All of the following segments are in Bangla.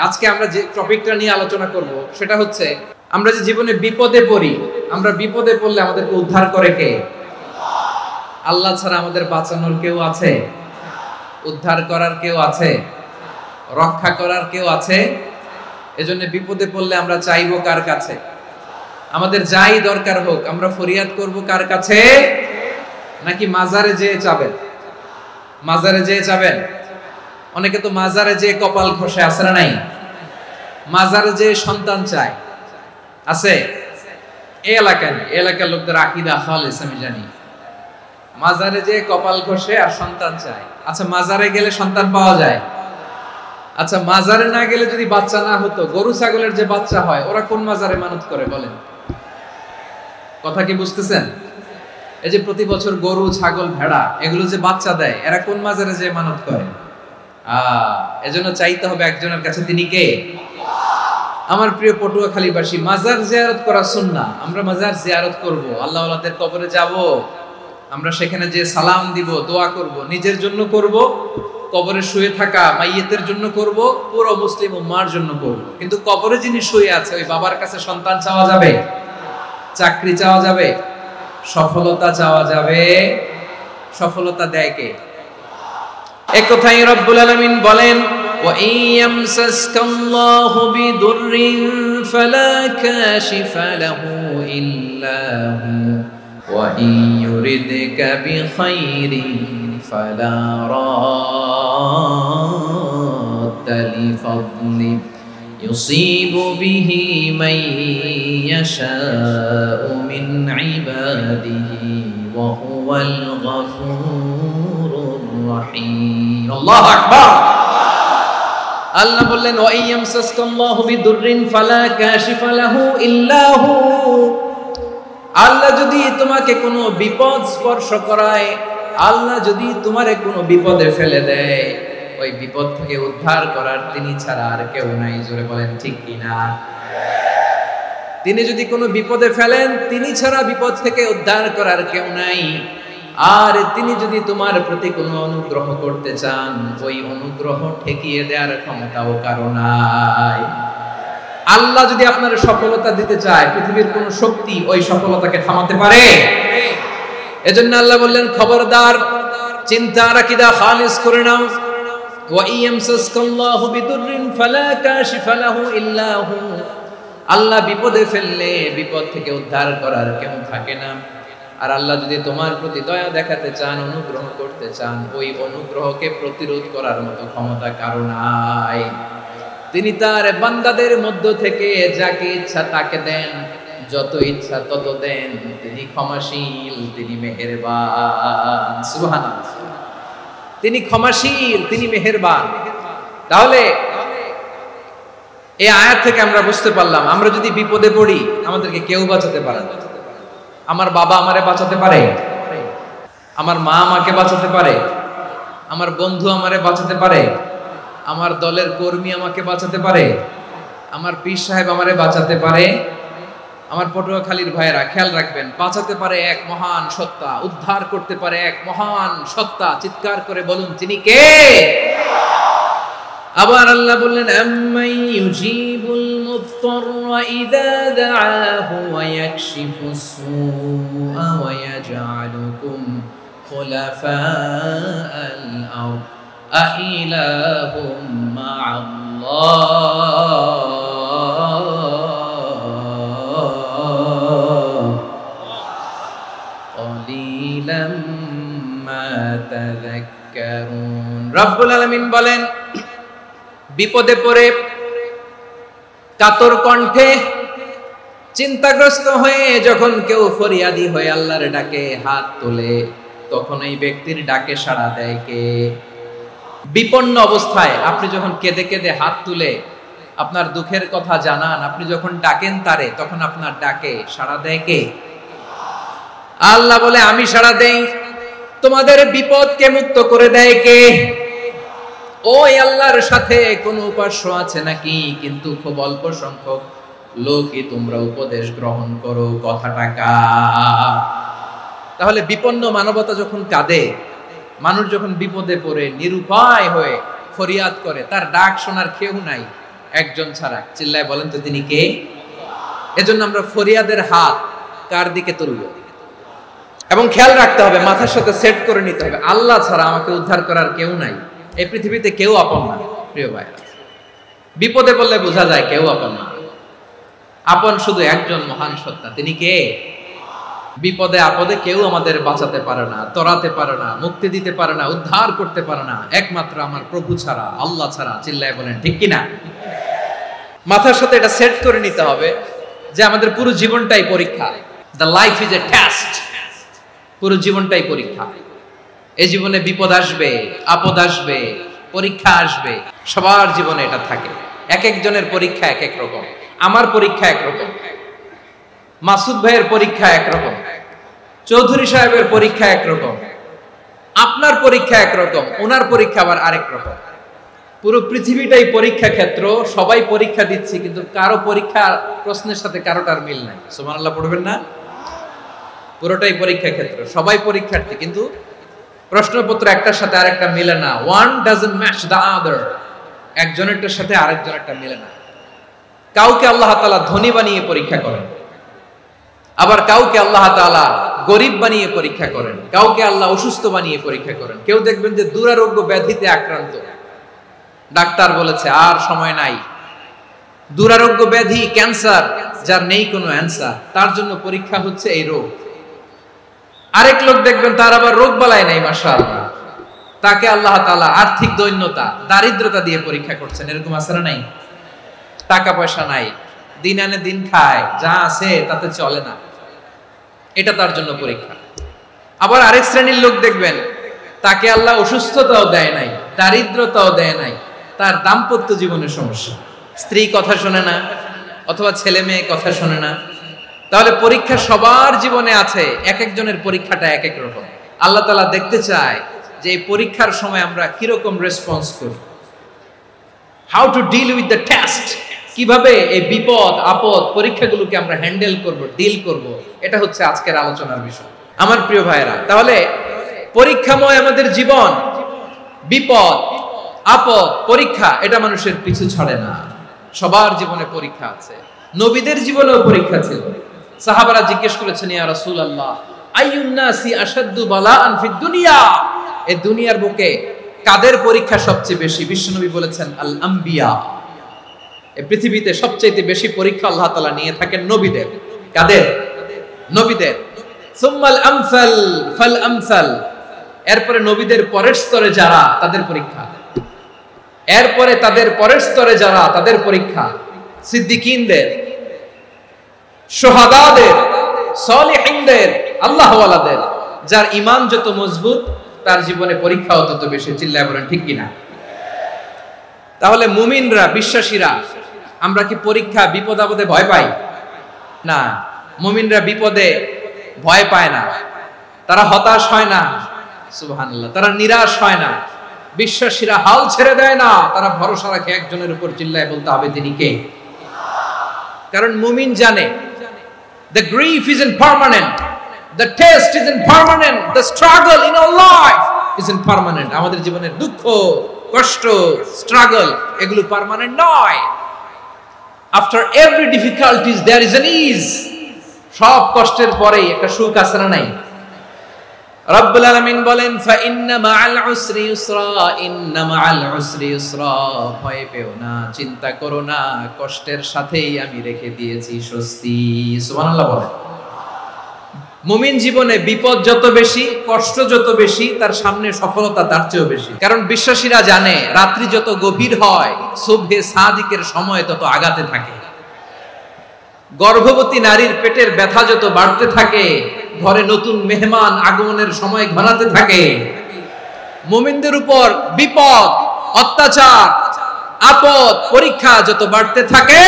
আজকে আমরা যে টপিকটা নিয়ে আলোচনা করব সেটা হচ্ছে আমরা যে জীবনে বিপদে পড়ি, আমরা বিপদে পড়লে আমাদেরকে উদ্ধার করে কে? আল্লাহ ছাড়া আমাদের বাঁচানোর কেউ আছে? উদ্ধার করার কেউ আছে? রক্ষা করার কেউ আছে? এজন্য বিপদে পড়লে আমরা চাইবো কার কাছে? আমাদের যাই দরকার হোক আমরা ফরিয়াদ করব কার কাছে? নাকি মাজারে যেয়ে চাবেন? মাজারে যেয়ে চাবেন? অনেকে তো মাজারে যেয়ে কপাল ঘষে, আছে না নাই? মাজারে যেয়ে সন্তান চায়, আছে? এই এলাকার লোকদের আকীদা খালেস আমি জানি। মাজারে যেয়ে কপাল ঘষে আর সন্তান চায়। আচ্ছা, মাজারে গেলে সন্তান পাওয়া যায়? আচ্ছা, মাজারে না গেলে যদি বাচ্চা না হতো, গরু ছাগলের যে বাচ্চা হয় ওরা কোন মাজারে মানত করে বলেন? কথা কি বুঝতেছেন? এই যে প্রতি বছর গরু ছাগল ভেড়া এগুলো যে বাচ্চা দেয়, এরা কোন মাজারে যে মানত করে? এজন্য চাইতে হবে একজনের কাছে, তিনি কে? আমার প্রিয় পটুয়াখালীবাসী, মাজার জিয়ারত করা সুন্নাহ। আমরা মাজার জিয়ারত করব, আল্লাহ ওয়ালাদের কবরে যাব, আমরা সেখানে যে সালাম দিব, দোয়া করব, নিজের জন্য করব, কবরে শুয়ে থাকা মাইয়েতের জন্য করব, পুরো মুসলিম উম্মার জন্য করব। কিন্তু কবরে যিনি শুয়ে আছে ওই বাবার কাছে সন্তান চাওয়া যাবে? চাকরি চাওয়া যাবে? সফলতা চাওয়া যাবে? সফলতা দেয় কে? এক কথাই রব্বুল আলামিন বলেন, ওয়া ইয়ামসাসকাল্লাহু বিদুররিন ফালা কাশিফা লাহু ইল্লা হু ওয়া ইয়ুরিদকা বিখাইরিন ফালা রাদ্দা লিফাদলি ইউসিবু বিহি মান ইয়াশাউ মিন ইবাদিহি ওয়া হুয়াল গফুরুর রহিম। আল্লাহু আকবার। আল্লাহ বললেন, ওয়া ইয়ামসাসকাল্লাহু বিদুররিন ফালা কাশিফা লাহু ইল্লা হু। আল্লাহ যদি তোমাকে কোনো বিপদ স্পর্শ করায়, আল্লাহ যদি তোমারে কোনো বিপদে ফেলে দেয়, ওই বিপদ থেকে উদ্ধার করার তিনি ছাড়া আর কেউ নাই। জোরে বলেন ঠিক কিনা? তিনি যদি কোনো বিপদে ফেলেন, তিনি ছাড়া বিপদ থেকে উদ্ধার করার কেউ নাই। আর তিনি যদি তোমার প্রতি কোনো অনুগ্রহ করতে চান, ওই অনুগ্রহ ঠেকিয়ে দেওয়ার ক্ষমতাও কারো নাই। আল্লাহ যদি আপনার সফলতা দিতে চায়, পৃথিবীর কোন শক্তি ওই সফলতাকে থামাতে পারে? এজন্য আল্লাহ বললেন, খবরদার, চিন্তার আকীদা খালিস করে নাও। ওয়া ইয়ামসাসকাল্লাহু বিদুররিন ফালা কাশিফা লাহু ইল্লা হু। আল্লাহ বিপদে ফেললে বিপদ থেকে উদ্ধার করার কেউ থাকে না। আর আল্লাহ যদি তোমার প্রতি দয়া দেখাতে চান, অনুগ্রহ করতে চান, ওই অনুগ্রহকে প্রতিরোধ করার মতো ক্ষমতা কারো নাই। তিনি তার বান্দাদের মধ্য থেকে যাকে ইচ্ছা তাকে দেন, যত ইচ্ছা তত দেন। তিনি ক্ষমাশীল, তিনি মেহেরবান। সুবহানাল্লাহ। তিনি ক্ষমাশীল, তিনি মেহেরবান। তাহলে এই আয়াত থেকে আমরা বুঝতে পারলাম, আমরা যদি বিপদে পড়ি আমাদেরকে কেউ বাঁচাতে পারে না। আমার বাবা আমারে বাঁচাতে পারে, আমার মা আমাকে বাঁচাতে পারে, আমার বন্ধু আমারে বাঁচাতে পারে, আমার দলের কর্মী আমাকে বাঁচাতে পারে, আমার পীর সাহেব আমারে বাঁচাতে পারে। আমার পটুয়াখালীর ভাইয়েরা খেয়াল রাখবেন, বাঁচাতে পারে এক মহান সত্তা, উদ্ধার করতে পারে এক মহান সত্তা। চিৎকার করে বলুন, তিনি কে? আবার আল্লাহ বললেন, আম্মান ইউজিবুল মুত্তাররা ইযা দাআহু ওয়া ইয়াকশিফুস সুআ ওয়া ইয়াজআলুকুম খুলাফাআল আরদ আইলাহুম মা'আল্লাহ ক্বালিলাম মা তাযাক্কারুন। রব্বুল আলামিন বলেন, বিপদে পড়ে কাতর কণ্ঠে চিন্তাগ্রস্ত হয়ে যখন কেউ ফরিয়াদি হয়ে আল্লাহর ডাকে হাত তোলে, তখন এই ব্যক্তির ডাকে সাড়া দেয় কে? বিপন্ন অবস্থায় আপনি যখন কেঁদে কেঁদে হাত তুলে আপনার দুঃখের কথা জানান, আপনি যখন ডাকেন তারে, তখন আপনার ডাকে সাড়া দেয় কে? আল্লাহ বলে, আমি সাড়া দেই। তোমাদের বিপদকে মুক্ত করে দেয় কে? ওই আল্লাহর সাথে কোন উপাস্য আছে নাকি? কিন্তু খুব অল্প সংখ্যক লোকই তোমরা উপদেশ গ্রহণ করো। কথাটা কার? তাহলে বিপন্ন মানবতা যখন কাঁদে, মানুষ যখন বিপদে পড়ে নিরুপায় হয়ে ফরিয়াদ করে, তার ডাক শোনার কেউ নাই, একজন ছাড়া। চিল্লায় বলেন তো তিনি কে? এজন্য আমরা ফরিয়াদের হাত কার দিকে তুলব? এবং খেয়াল রাখতে হবে, মাথার সাথে সেট করে নিতে হবে, আল্লাহ ছাড়া আমাকে উদ্ধার করার কেউ নাই। এই পৃথিবীতে কেউ আপন না প্রিয় ভাইরা। বিপদে বললে বোঝা যায় কেউ আপন না। আপন শুধু একজন মহান সত্তা, তিনি কে? বিপদে আপদে কেউ আমাদের বাঁচাতে পারে না, তরাতে পারে না, মুক্তি দিতে পারে না, উদ্ধার করতে পারে না, একমাত্র আমার প্রভু ছাড়া, আল্লাহ ছাড়া। চিল্লায় বলেন ঠিক কিনা? মাথার সাথে এটা সেট করে নিতে হবে যে আমাদের পুরো জীবনটাই পরীক্ষা। The life is a test. পুরো জীবনটাই পরীক্ষা। এই জীবনে বিপদ আসবে, আপদ আসবে, পরীক্ষা আসবে, সবার জীবনে এটা থাকে। এক একজনের পরীক্ষা এক এক রকম। আমার পরীক্ষা একরকম, মাসুদ ভাইয়ের পরীক্ষা একরকম, চৌধুরী সাহেবের পরীক্ষা একরকম, আপনার পরীক্ষা একরকম, ওনার পরীক্ষা আবার আরেক রকম। পুরো পৃথিবীটাই পরীক্ষা ক্ষেত্র, সবাই পরীক্ষা দিচ্ছি, কিন্তু কারো পরীক্ষা প্রশ্নের সাথে কারোটার মিল নাই। সুবহানাল্লাহ পড়বেন না? পুরোটাই পরীক্ষা ক্ষেত্র, সবাই পরীক্ষার্থী, কিন্তু প্রশ্নপত্র একটার সাথে আরেকটা মিলে না। One doesn't match the other. একজনেরটার সাথে আরেকজনেরটা মিলে না। কাউকে আল্লাহ তাআলা ধনী বানিয়ে পরীক্ষা করেন, আবার কাউকে আল্লাহ তাআলা গরিব বানিয়ে পরীক্ষা করেন, কাউকে আল্লাহ অসুস্থ বানিয়ে পরীক্ষা করেন। কেউ দেখবেন যে দুরারোগ্য ব্যাধিতে আক্রান্ত, ডাক্তার বলেছে আর সময় নাই, দুরারোগ্য ব্যাধি, ক্যান্সার, যার নেই কোনো অ্যান্সার, তার জন্য পরীক্ষা হচ্ছে এই রোগ। আরেক লোক দেখবেন তার আবার রোগ বালাই নাই, মাশাআল্লাহ, তাকে আল্লাহ তাআলা আর্থিক দৈন্যতা, দারিদ্রতা দিয়ে পরীক্ষা করছেন। এরকম আছে না নাই? টাকা পয়সা নাই, দিন আনে দিন খায়, যা আছে তাতে চলে না, এটা তার জন্য পরীক্ষা। আবার আরেক শ্রেণীর লোক দেখবেন তাকে আল্লাহ অসুস্থতাও দেয় নাই, দারিদ্রতাও দেয় নাই, তার দাম্পত্য জীবনের সমস্যা, স্ত্রী কথা শোনে না অথবা ছেলে মেয়ে কথা শোনে না। তাহলে পরীক্ষা সবার জীবনে আছে, এক একজনের পরীক্ষাটা এক এক রকম। আল্লাহ তাআলা দেখতে চায় যে এই পরীক্ষার সময় আমরা কিরকম রেসপন্স করি, how to deal with the test, কিভাবে এই বিপদ আপদ পরীক্ষাগুলোকে আমরা হ্যান্ডেল করব, ডিল করব, এটা হচ্ছে আজকের আলোচনার বিষয় আমার প্রিয় ভাইয়েরা। তাহলে পরীক্ষাময় আমাদের জীবন, বিপদ আপদ পরীক্ষা, এটা মানুষের পিছু ছাড়ে না। সবার জীবনে পরীক্ষা আছে, নবীদের জীবনেও পরীক্ষা ছিল। সাহাবারা জিজ্ঞেস করেছেন, ইয়া রাসূলুল্লাহ, আইয়ুন নাসি আশাদ্দু বালাআন ফিদ দুনিয়া, এই দুনিয়ার বুকে কাদের পরীক্ষা সবচেয়ে বেশি? বিশ্বনবী বলেছেন, আল আম্বিয়া। এই পৃথিবীতে সবচেয়ে বেশি পরীক্ষা আল্লাহ তাআলা নিয়ে থাকেন নবীদের। কাদের? নবীদের। সুম্মাল আমসাল ফাল আমসাল, এরপরে নবীদের পরের স্তরে যারা, তাদের পরীক্ষা। এরপরে তাদের পরের স্তরে যারা, তাদের পরীক্ষা। সিদ্দিকিনদের, শুহাদাদের, সালিহিনদের, আল্লাহওয়ালাদের। যার ঈমান যত মজবুত, তার জীবনে পরীক্ষাও তত বেশি। চিল্লায় বলেন ঠিক কিনা? তাহলে মুমিনরা, বিশ্বাসীরা, আমরা কি পরীক্ষা বিপদ আপদে ভয় পাই? না, মুমিনরা বিপদে ভয় পায় না, তারা হতাশ হয় না, সুবহানাল্লাহ, তারা নিরাশ হয় না। বিশ্বাসীরা হাল ছেড়ে দেয় না, তারা ভরসা রাখে একজনের উপর। চিল্লায় বলতে হবে তিনি কে? কারণ মুমিন জানে the grief isn't permanent, the test isn't permanent, the struggle in our life isn't permanent. আমাদের জীবনের দুঃখ, কষ্ট, স্ট্রাগল, এগুলো পার্মানেন্ট নয়। After every difficulties there is an ease. সব কষ্টের পরেই একটা সুখ আছে না নাই? রব্বুল আলামিন বলেন, ফা ইন্না মাআল উসরি ইউসরা, ইন্না মাআল উসরি ইউসরা, ভয় পেও না, চিন্তা করো না, কষ্টের সাথেই আমি রেখে দিয়েছি স্বস্তি। সুবহানাল্লাহ বলেন। মুমিন জীবনে বিপদ যত বেশি, কষ্ট যত বেশি, তার সামনে সফলতা তার চেয়েও বেশি। কারণ বিশ্বাসীরা জানে রাত্রি যত গভীর হয়, সুবহে সাদিকের সময় তত আগাতে থাকে। গর্ভবতী নারীর পেটের ব্যথা যত বাড়তে থাকে, ঘরে নতুন মেহমান আগমনের সময় ঘনাতে থাকে। মুমিনদের উপর বিপদ, অত্যাচার, আপদ, পরীক্ষা যত বাড়তে থাকে,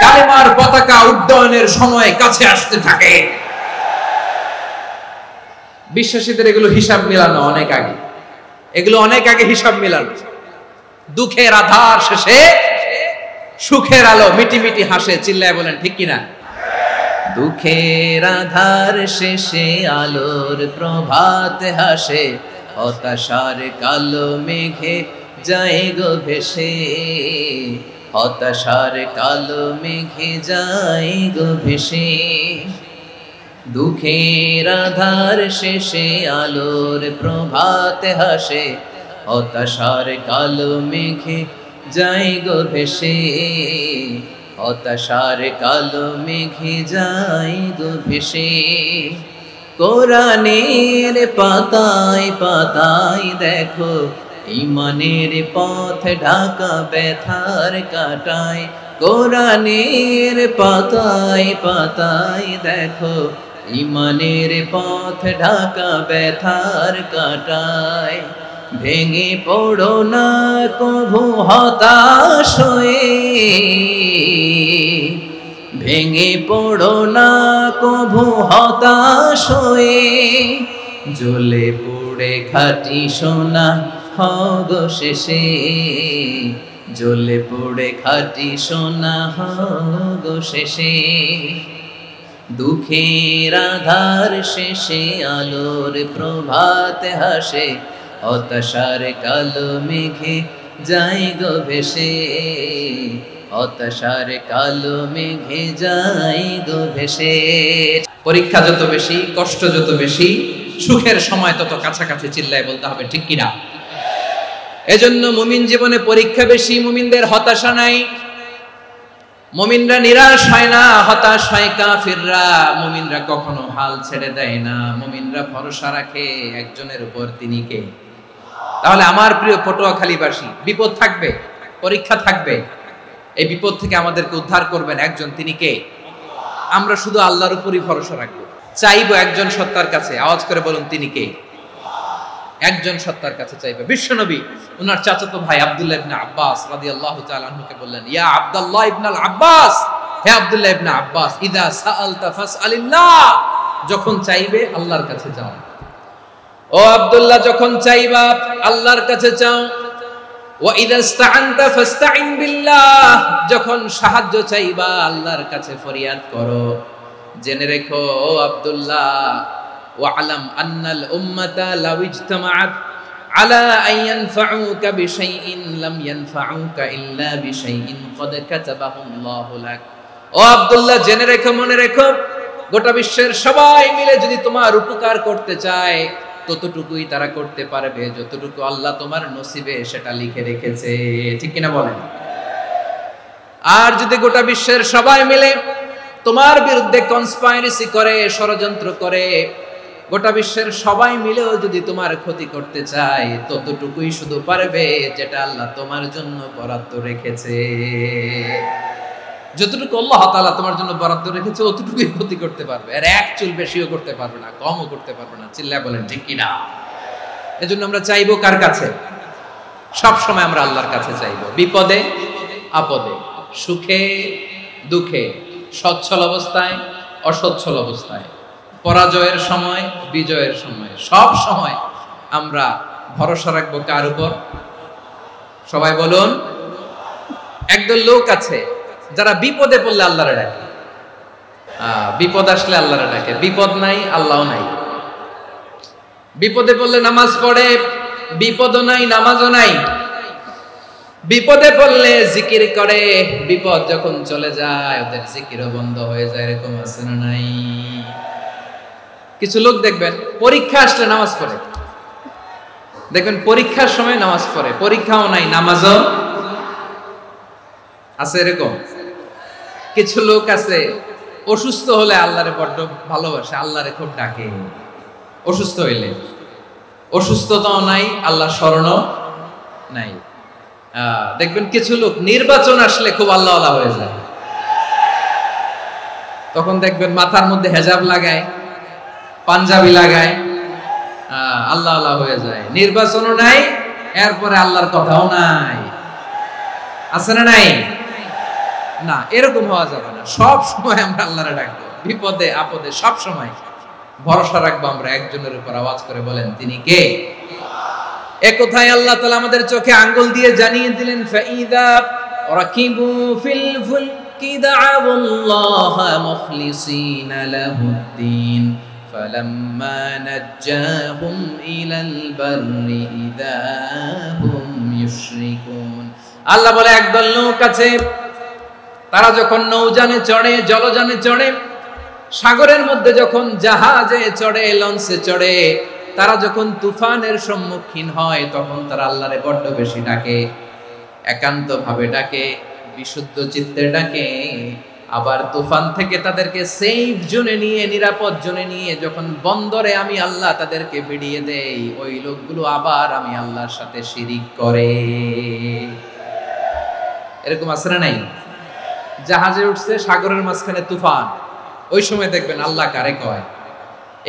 কালেমার পতাকা উড্ডয়নের সময় কাছে আসতে থাকে। বিশ্বাসীদের এগুলো হিসাব মিলানো অনেক আগে, এগুলো অনেক আগে হিসাব মিলানো। দুঃখের আধার শেষে সুখের আলো মিটি মিটি হাসে। চিল্লায় বলেন ঠিক কিনা? দুঃখের আধার শেষে আলোর প্রভাত হাসে, হতাশার কালো মেঘে যায় গো ভেসে, হতাশার কালো মেঘে যায় গো ভেসে, দুঃখের আধার শেষে আলোর প্রভাত হাসে, হতাশার কালো মেঘে যায় গো ভেসে, হতাশার কালো মেঘে যায় গো ভেসে। কোরআনের পাতায় পাতায় দেখো ঈমানের পথ ঢাকা ব্যথার কাটায়, কোরআনের পাতায় পাতায় দেখো ঈমানের পথ ঢাকা ব্যথার কাটায়। ভেঙে পড়ো না কভু হতাশ হয়ে, ভেঙে পড়ো না কভু হতাশ হয়ে, জ্বলে পুড়ে খাঁটি সোনা হগো শেষে, জ্বলে পুড়ে খাঁটি সোনা হগো শেষে। দুঃখের আধার শেষে আলোর প্রভাত হাসে, হতাশার কালো মেঘে যায় গো ভেসে, হতাশার কালো মেঘে যায় গো ভেসে। পরীক্ষা যত বেশি, কষ্ট যত বেশি, সুখের সময় তত কাছাকাছি, চিল্লায় বলতে হবে ঠিক কিনা? এজন্য মুমিন জীবনে পরীক্ষা বেশি, মুমিনদের হতাশা নাই। মুমিনরা নিরাশ হয় না, হতাশ হয় কাফিররা। মুমিনরা কখনো হাল ছেড়ে দেয় না, মুমিনরা ভরসা রাখে একজনের উপর, তিনি কে? তাহলে আমার প্রিয় পটুয়াখালীবাসী, বিপদ থাকবে, পরীক্ষা থাকবে, এই বিপদ থেকে আমাদেরকে উদ্ধার করবেন একজন, তিনি কে? আমরা শুধু আল্লাহর উপরই ভরসা রাখবো, চাইবো একজন সত্তার কাছে। আওয়াজ করে বলুন, তিনি কে? একজন সত্তার কাছে চাইবে। বিশ্বনবী ওনার চাচাতো ভাই আব্দুল্লাহ ইবনে আব্বাস রাদিয়াল্লাহু তাআলা আনহুকে বললেন, ইয়া আব্দুল্লাহ ইবনে আব্বাস, হে আব্দুল্লাহ ইবনে আব্বাস, ইদা সাআলতা ফাসআলিল্লাহ, যখন চাইবে আল্লাহর কাছে যাও। ও আব্দুল্লাহ, যখন চাইবা আল্লাহর কাছে চাও। ওয়া ইদা ইসতাআনতা ফাসতাইন বিল্লাহ, যখন সাহায্য চাইবা আল্লাহর কাছে ফরিয়াদ করো। জেনে রেখো ও আব্দুল্লাহ, ওয়া'লাম আন্নাল উম্মাতা লাউ ইজতামাআত আলা আন ইয়ানফাউকা বিশাইইন লাম ইয়ানফাউকা ইল্লা বিশাইইন ক্বাদ কাতাবাহু আল্লাহু লাক। ও আব্দুল্লাহ, জেনে রেখো, মনে রেখো, গোটা বিশ্বের সবাই মিলে যদি তোমার উপকার করতে চায় ততটুকুই তারা করতে পারবে যতটুকু আল্লাহ তোমার নসিবে সেটা লিখে রেখেছে। ঠিক কিনা বলেন? আর যদি গোটা বিশ্বের সবাই মিলে তোমার বিরুদ্ধে কনস্পাইরেসি করে, ষড়যন্ত্র করে, গোটা বিশ্বের সবাই মিলেও যদি তোমার ক্ষতি করতে চায় ততটুকুই শুধু পারবে যেটা আল্লাহ তোমার জন্য বরাদ্দ রেখেছে। যতটুকু আল্লাহ তাআলা তোমার জন্য বরাদ্দ রেখেছে অতটুকুই ক্ষতি করতে পারবে, আর এক চুল বেশিও করতে পারবে না, কমও করতে পারবে না। চিল্লায় বলেন ঠিক কিনা? এজন্য আমরা চাইবো কার কাছে? সব সময় আমরা আল্লাহর কাছে চাইবো, বিপদে আপদে, সুখে দুঃখে, সচ্ছল অবস্থায় অসচ্ছল অবস্থায়, পরাজয়ের সময় বিজয়ের সময়, সব সময় আমরা ভরসা রাখবো কার উপর? সবাই বলুন। একদল লোক আছে যারা বিপদে পড়লে আল্লাহরে ডাকে, বিপদ আসলে আল্লাহরে ডাকে, বিপদ নাই আল্লাহও নাই। বিপদে পড়লে নামাজ পড়ে, বিপদও নাই নামাজও নাই। বিপদে পড়লে জিকির করে, বিপদ যখন চলে যায় ওদের জিকিরও বন্ধ হয়ে যায়। এরকম আছে না নাই? কিছু লোক দেখবেন পরীক্ষা আসলে নামাজ পড়ে, দেখবেন পরীক্ষার সময় নামাজ পড়ে, পরীক্ষাও নাই নামাজও আছে। এরকম কিছু লোক আছে অসুস্থ হলে আল্লাহরে বড্ড ভালোবাসে, আল্লাহরে খুব ডাকে। অসুস্থ হইলে অসুস্থতাও নাই, আল্লাহ স্মরণও নাই। দেখবেন কিছু লোক নির্বাচন আসলে খুব আল্লাহওয়ালা হয়ে যায়, তখন দেখবেন মাথার মধ্যে হেজাব লাগায়, পাঞ্জাবি লাগায়, আল্লাহওয়ালা হয়ে যায়। নির্বাচনও নাই, এরপরে আল্লাহর কথাও নাই। আছে না নাই? না, এরকম হওয়া যাবে না। সব সময় আমরা আল্লাহরে ডাকবো, বিপদে আপদে সব সময় ভরসা রাখবো আমরা একজনের উপর। আওয়াজ করে বলেন, তিনি কে? এ কথাই আল্লাহ তাআলা আমাদের চোখে আঙ্গুল দিয়ে জানিয়ে দিলেন, ফাইদা রাকিবু ফিল ফুলকি দা'আবুল্লাহা মুখলিসিনা লাহুদ্দিন ফালাম্মা নাজ্জাহুম ইলাল বাররি ইযা হুম ইউশরিকুন। আল্লাহ বলে একদল লোক আছে, তারা যখন নৌযানে চড়ে, জলযানে চড়ে, সাগরের মধ্যে যখন জাহাজে চড়ে, লঞ্চে চড়ে, তারা যখন তুফানের সম্মুখীন হয় তখন তারা আল্লাহরে বড্ড বেশি ডাকে, একান্ত ভাবে ডাকে, বিশুদ্ধ চিত্তে ডাকে। আবার তুফান থেকে তাদেরকে সেফ জোনে নিয়ে, নিরাপদ জোনে নিয়ে যখন বন্দরে আমি আল্লাহ তাদেরকে ভিড়িয়ে দেই, ওই লোকগুলো আবার আমি আল্লাহর সাথে শিরিক করে। এরকম আছে না নাই? জাহাজে উঠছে, সাগরের মাঝখানে তুফান, ওই সময় দেখবেন আল্লাহ কারে কয়।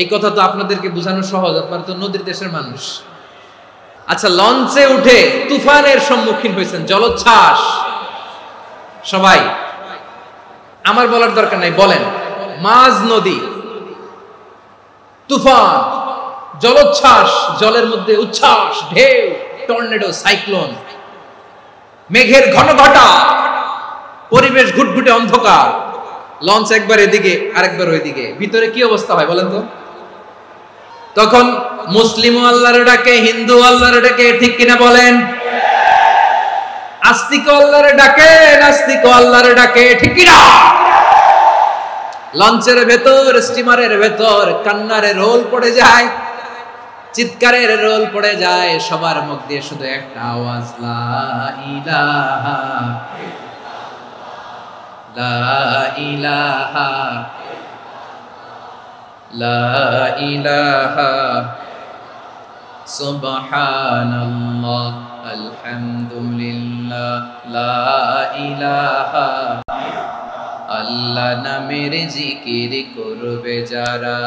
এই কথা তো আপনাদেরকে বোঝানো সহজ, আপনারা তো নদীর দেশের মানুষ। আচ্ছা, লঞ্চে উঠে তুফানের সম্মুখীন হয়েছেন, জলোচ্ছ্বাস, সবাই, আমার বলার দরকার নাই, বলেন, মাঝ নদী, তুফান, জলোচ্ছ্বাস, জলের মধ্যে উচ্ছ্বাস, ঢেউ, টর্নেডো, সাইক্লোন, মেঘের ঘনঘটা, পরিবেশ ঘুটঘুটে অন্ধকার, লঞ্চ একবার এদিকে আরেকবার ওইদিকে, ভিতরে কি অবস্থা হয় বলেন তো? তখন মুসলিম আল্লাহর ডাকে, হিন্দু আল্লাহর ডাকে, ঠিক কিনা বলেন? আস্তিক আল্লাহর ডাকে, নাস্তিক আল্লাহর ডাকে, ঠিক কিনা? লঞ্চের ভেতর, স্টিমারের ভেতর কান্নারে রোল পড়ে যায়, চিৎকারের রোল পড়ে যায়, সবার মুখ দিয়ে শুধু একটা আওয়াজ, লা ইলাহা লা ইলাহা লা ইলাহা সুবহানাল্লাহ আলহামদুলিল্লাহ লা ইলাহা। আল্লাহ নামের জিকির করবে যারা,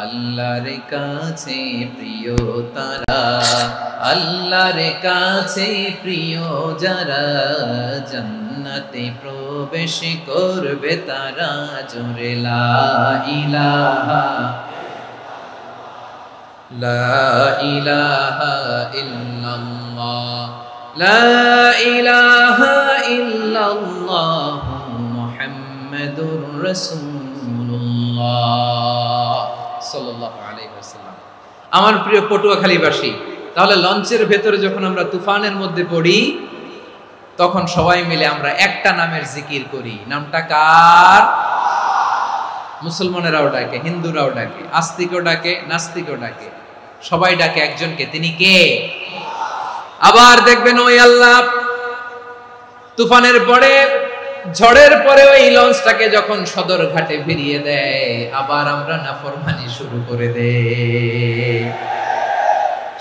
আল্লাহর কাছে প্রিয় তারা, আল্লাহর কাছে প্রিয় যারা, জান্নাতে প্রবেশ করবে তারা, জোরে লা ইলাহা লা ইলাহা ইল্লাল্লাহ লা ইলাহা ইল্লাল্লাহ মুহাম্মাদুর রাসূলুল্লাহ সাল্লাল্লাহু আলাইহি ওয়াসাল্লাম। আমার প্রিয় পটুয়াখালীবাসী, তাহলে লঞ্চের ভেতরে যখন আমরা তুফানের মধ্যে পড়ি, তখন সবাই মিলে আমরা একটা নামের জিকির করি। নামটা কার? মুসলমানেরাও ডাকে, হিন্দুরাও ডাকে, আস্তিকও ডাকে, নাস্তিকও ডাকে, সবাই ডাকে একজনকে, তিনি কে? আবার দেখবেন ওই আল্লাহ তুফানের পরে, ঝড়ের পরে ওই লঞ্চটাকে যখন সদর ঘাটে ফিরিয়ে দেয়, আবার আমরা নাফরমানি শুরু করে দেই।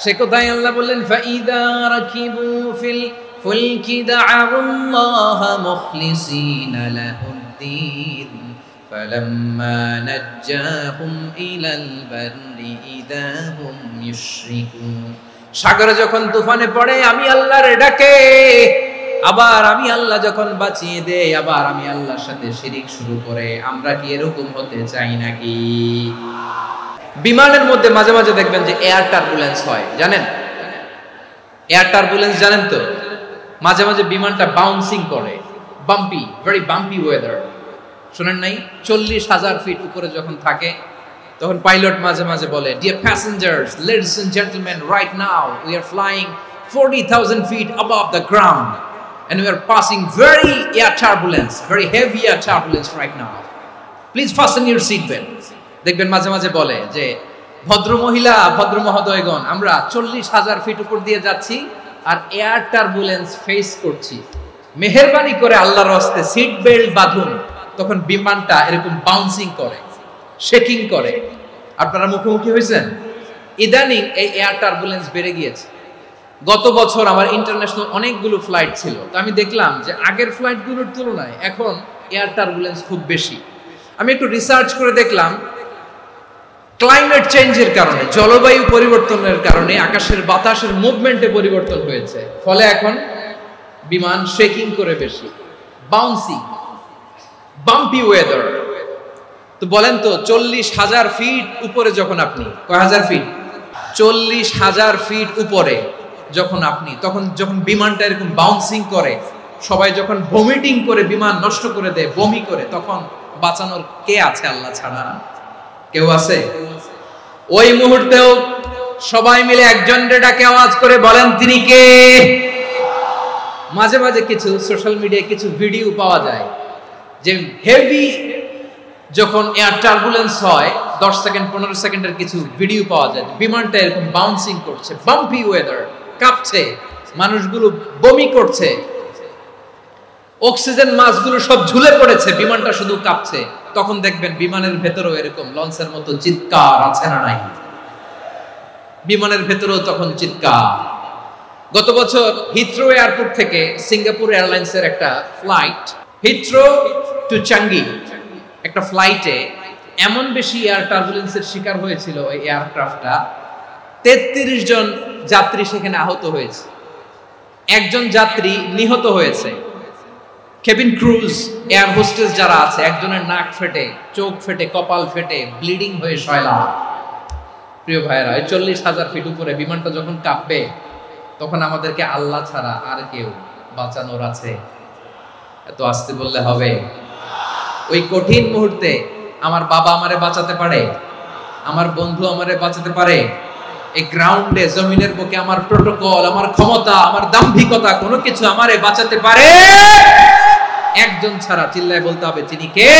সে কোথায় আল্লাহ বললেন, ফাইদা রাকিবু ফিল ফুলকি দা'আল্লাহ মুখলিসিনা লাহুদ্দিন ফালাম্মা নাজ্জাহুম ইলাল বাররি ইযা হুম ইউশরিকুন। সাগরে যখন তুফানে পড়ে আমি আল্লাহর ডাকে, আবার আমি আল্লাহ যখন বাঁচিয়ে দেই, আবার আমি আল্লাহর সাথে শিরিক শুরু করে। আমরা কি এরকম হতে চাই নাকি? বিমানের মধ্যে মাঝে মাঝে দেখবেন যে এয়ার টার্বুলেন্স হয়, জানেন? এয়ার টার্বুলেন্স জানেন তো? মাঝে মাঝে বিমানটা বাউন্সিং করে, বাম্পি, ভেরি বাম্পি ওয়েদার। শুনেন নাই? 40,000 ফিট উপরে যখন থাকে, তখন পাইলট মাঝে মাঝে বলে, dear passengers, ladies and gentleman, right now we are flying 40,000 feet above the ground and we are passing very air turbulence, very heavy air turbulence right now. Please fasten your seat belts. দেখবেন মাঝে মাঝে বলে যে, ভদ্র মহিলা, ভদ্র মহোদয়গণ, আমরা 40,000 ফিট উপর দিয়ে যাচ্ছি আর এয়ার টার্বুলেন্স ফেস করছি, মেহেরবানি করে আল্লাহর রাস্তে সিট বেল্ট বাঁধুন। তখন বিমানটা এরকম বাউন্সিং করে, শেকিং করে। আপনারা মুখোমুখি হয়েছেন? ইদানিং এই এয়ার টার্বুলেন্স বেড়ে গিয়েছে। গত বছর আমার ইন্টারন্যাশনাল অনেকগুলো ফ্লাইট ছিল, তো আমি দেখলাম যে আগের ফ্লাইটগুলোর তুলনায় এখন এয়ার টার্বুলেন্স খুব বেশি। আমি একটু রিসার্চ করে দেখলাম, ক্লাইমেট চেঞ্জের কারণে, জলবায়ু পরিবর্তনের কারণে আকাশের বাতাসের মুভমেন্টে পরিবর্তন হয়েছে, ফলে এখন বিমান শেকিং করে বেশি, বাউন্সিং, বাম্পি ওয়েদার। তো বলেন তো, 40,000 ফিট উপরে যখন আপনি, কয় হাজার ফিট? 40,000 ফিট উপরে যখন আপনি, তখন যখন বিমানটা এরকম বাউন্সিং করে, সবাই যখন ভমিটিং করে বিমান নষ্ট করে দেয়, বমি করে, তখন বাঁচানোর কে আছে আল্লাহ ছাড়া? কেউ আছে? ওই মুহূর্তেও সবাই মিলে একজনের ডাকে আওয়াজ করে বলেন, তিনি কে? মাঝে মাঝে কিছু সোশ্যাল মিডিয়ায় কিছু ভিডিও পাওয়া যায় যে হেভি যখন এয়ার টার্বুলেন্স হয় 10 সেকেন্ড 15 সেকেন্ডের কিছু ভিডিও পাওয়া যায় বিমানটা এরকম বাউন্সিং করছে, বাম্পি ওয়েদার, কাঁপছে, মানুষগুলো বমি করছে, অক্সিজেন মাসগুলো সব ঝুলে পড়েছে, বিমানটা শুধু কাঁপছে। তখন দেখবেন বিমানের ভেতরেও এরকম লঞ্চের মতো চিৎকার আছে না নাই? বিমানের ভেতরেও তখন চিৎকার। গত বছর হিথ্রো এয়ারপোর্ট থেকে সিঙ্গাপুর এয়ারলাইন্সের একটা ফ্লাইট হিথ্রো টু চাঙ্গি একটা ফ্লাইটে এমন বেশি এয়ার টার্বুলেন্সের শিকার হয়েছিল এই এয়ারক্রাফটটা, 33 জন যাত্রী সেখানে আহত হয়েছে, একজন যাত্রী নিহত হয়েছে। কেবিন ক্রুজ, এয়ার হোস্টেস যারা আছে, একজনের নাক ফেটে, চোখ ফেটে, কপাল ফেটে, ব্লিডিং হয়ে শয়লা। প্রিয় ভাইরা, 40,000 ফিট উপরে বিমানটা যখন কাঁপবে তখন আমাদেরকে আল্লাহ ছাড়া আর কেউ বাঁচানোর আছে? এত আস্তে বললে হবে? ওই কঠিন মুহূর্তে আমার বাবা আমারে বাঁচাতে পারে, আমার বন্ধু আমারে বাঁচাতে পারে। এই গ্রাউন্ডে, জমিনের বুকে আমার প্রোটোকল, আমার ক্ষমতা, আমার দাম্ভিকতা কোনো কিছু আমারে বাঁচাতে পারে? একজন ছাড়া। চিল্লায় বলতে হবে, তিনি কে?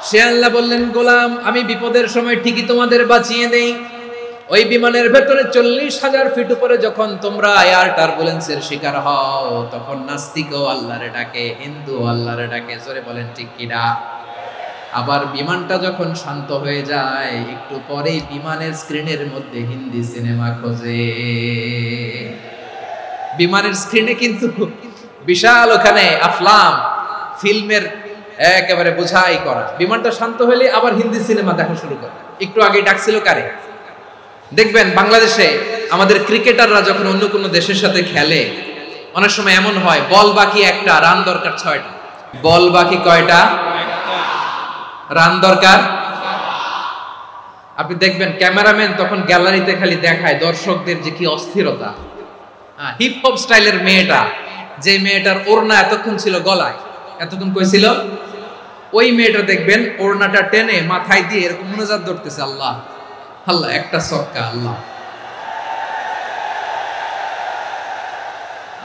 সে আল্লাহ বললেন, গোলাম আমি বিপদের সময় ঠিকই তোমাদের বাঁচিয়ে দেই। ওই বিমানের ভেতরে 40,000 ফিট উপরে যখন তোমরা এয়ার টার্বুলেন্সের শিকার হও, তখন নাস্তিকও আল্লাহরে ডাকে, হিন্দু আল্লাহরে ডাকে। জোরে বলেন ঠিক কিনা? আবার বিমানটা যখন শান্ত হয়ে যায়, একটু পরেই বিমানের স্ক্রিনের মধ্যে হিন্দি সিনেমা খোঁজে। বিমানের স্ক্রিনে কিন্তু বিশাল ওখানে আফলাম ফিল্মের একেবারে বোঝাই করা। বিমানটা শান্ত হলে আবার হিন্দি সিনেমা দেখা শুরু করে। একটু আগে ডাকছিল কারে? দেখবেন বাংলাদেশে আমাদের ক্রিকেটাররা যখন অন্য কোনো দেশের সাথে খেলে, অনেক সময় এমন হয় বল বাকি একটা, রান দরকার 6টা। বল বাকি কয়টা? রান দরকার। আপনি দেখবেন ক্যামেরাম্যান তখন গ্যালারিতে খালি দেখায় দর্শকদের যে কি অস্থিরতা। হিপ হপ স্টাইলের মেয়েটা, যে মেয়েটার ওড়না এতক্ষণ ছিল গলায়, এতক্ষণ কই ছিল, ওই মেয়েটা দেখবেন ওড়নাটা টেনে মাথায় দিয়ে এরকম মুনাজাত ধরতেছে, আল্লাহ আল্লাহ, একটা ছক্কা, আল্লাহ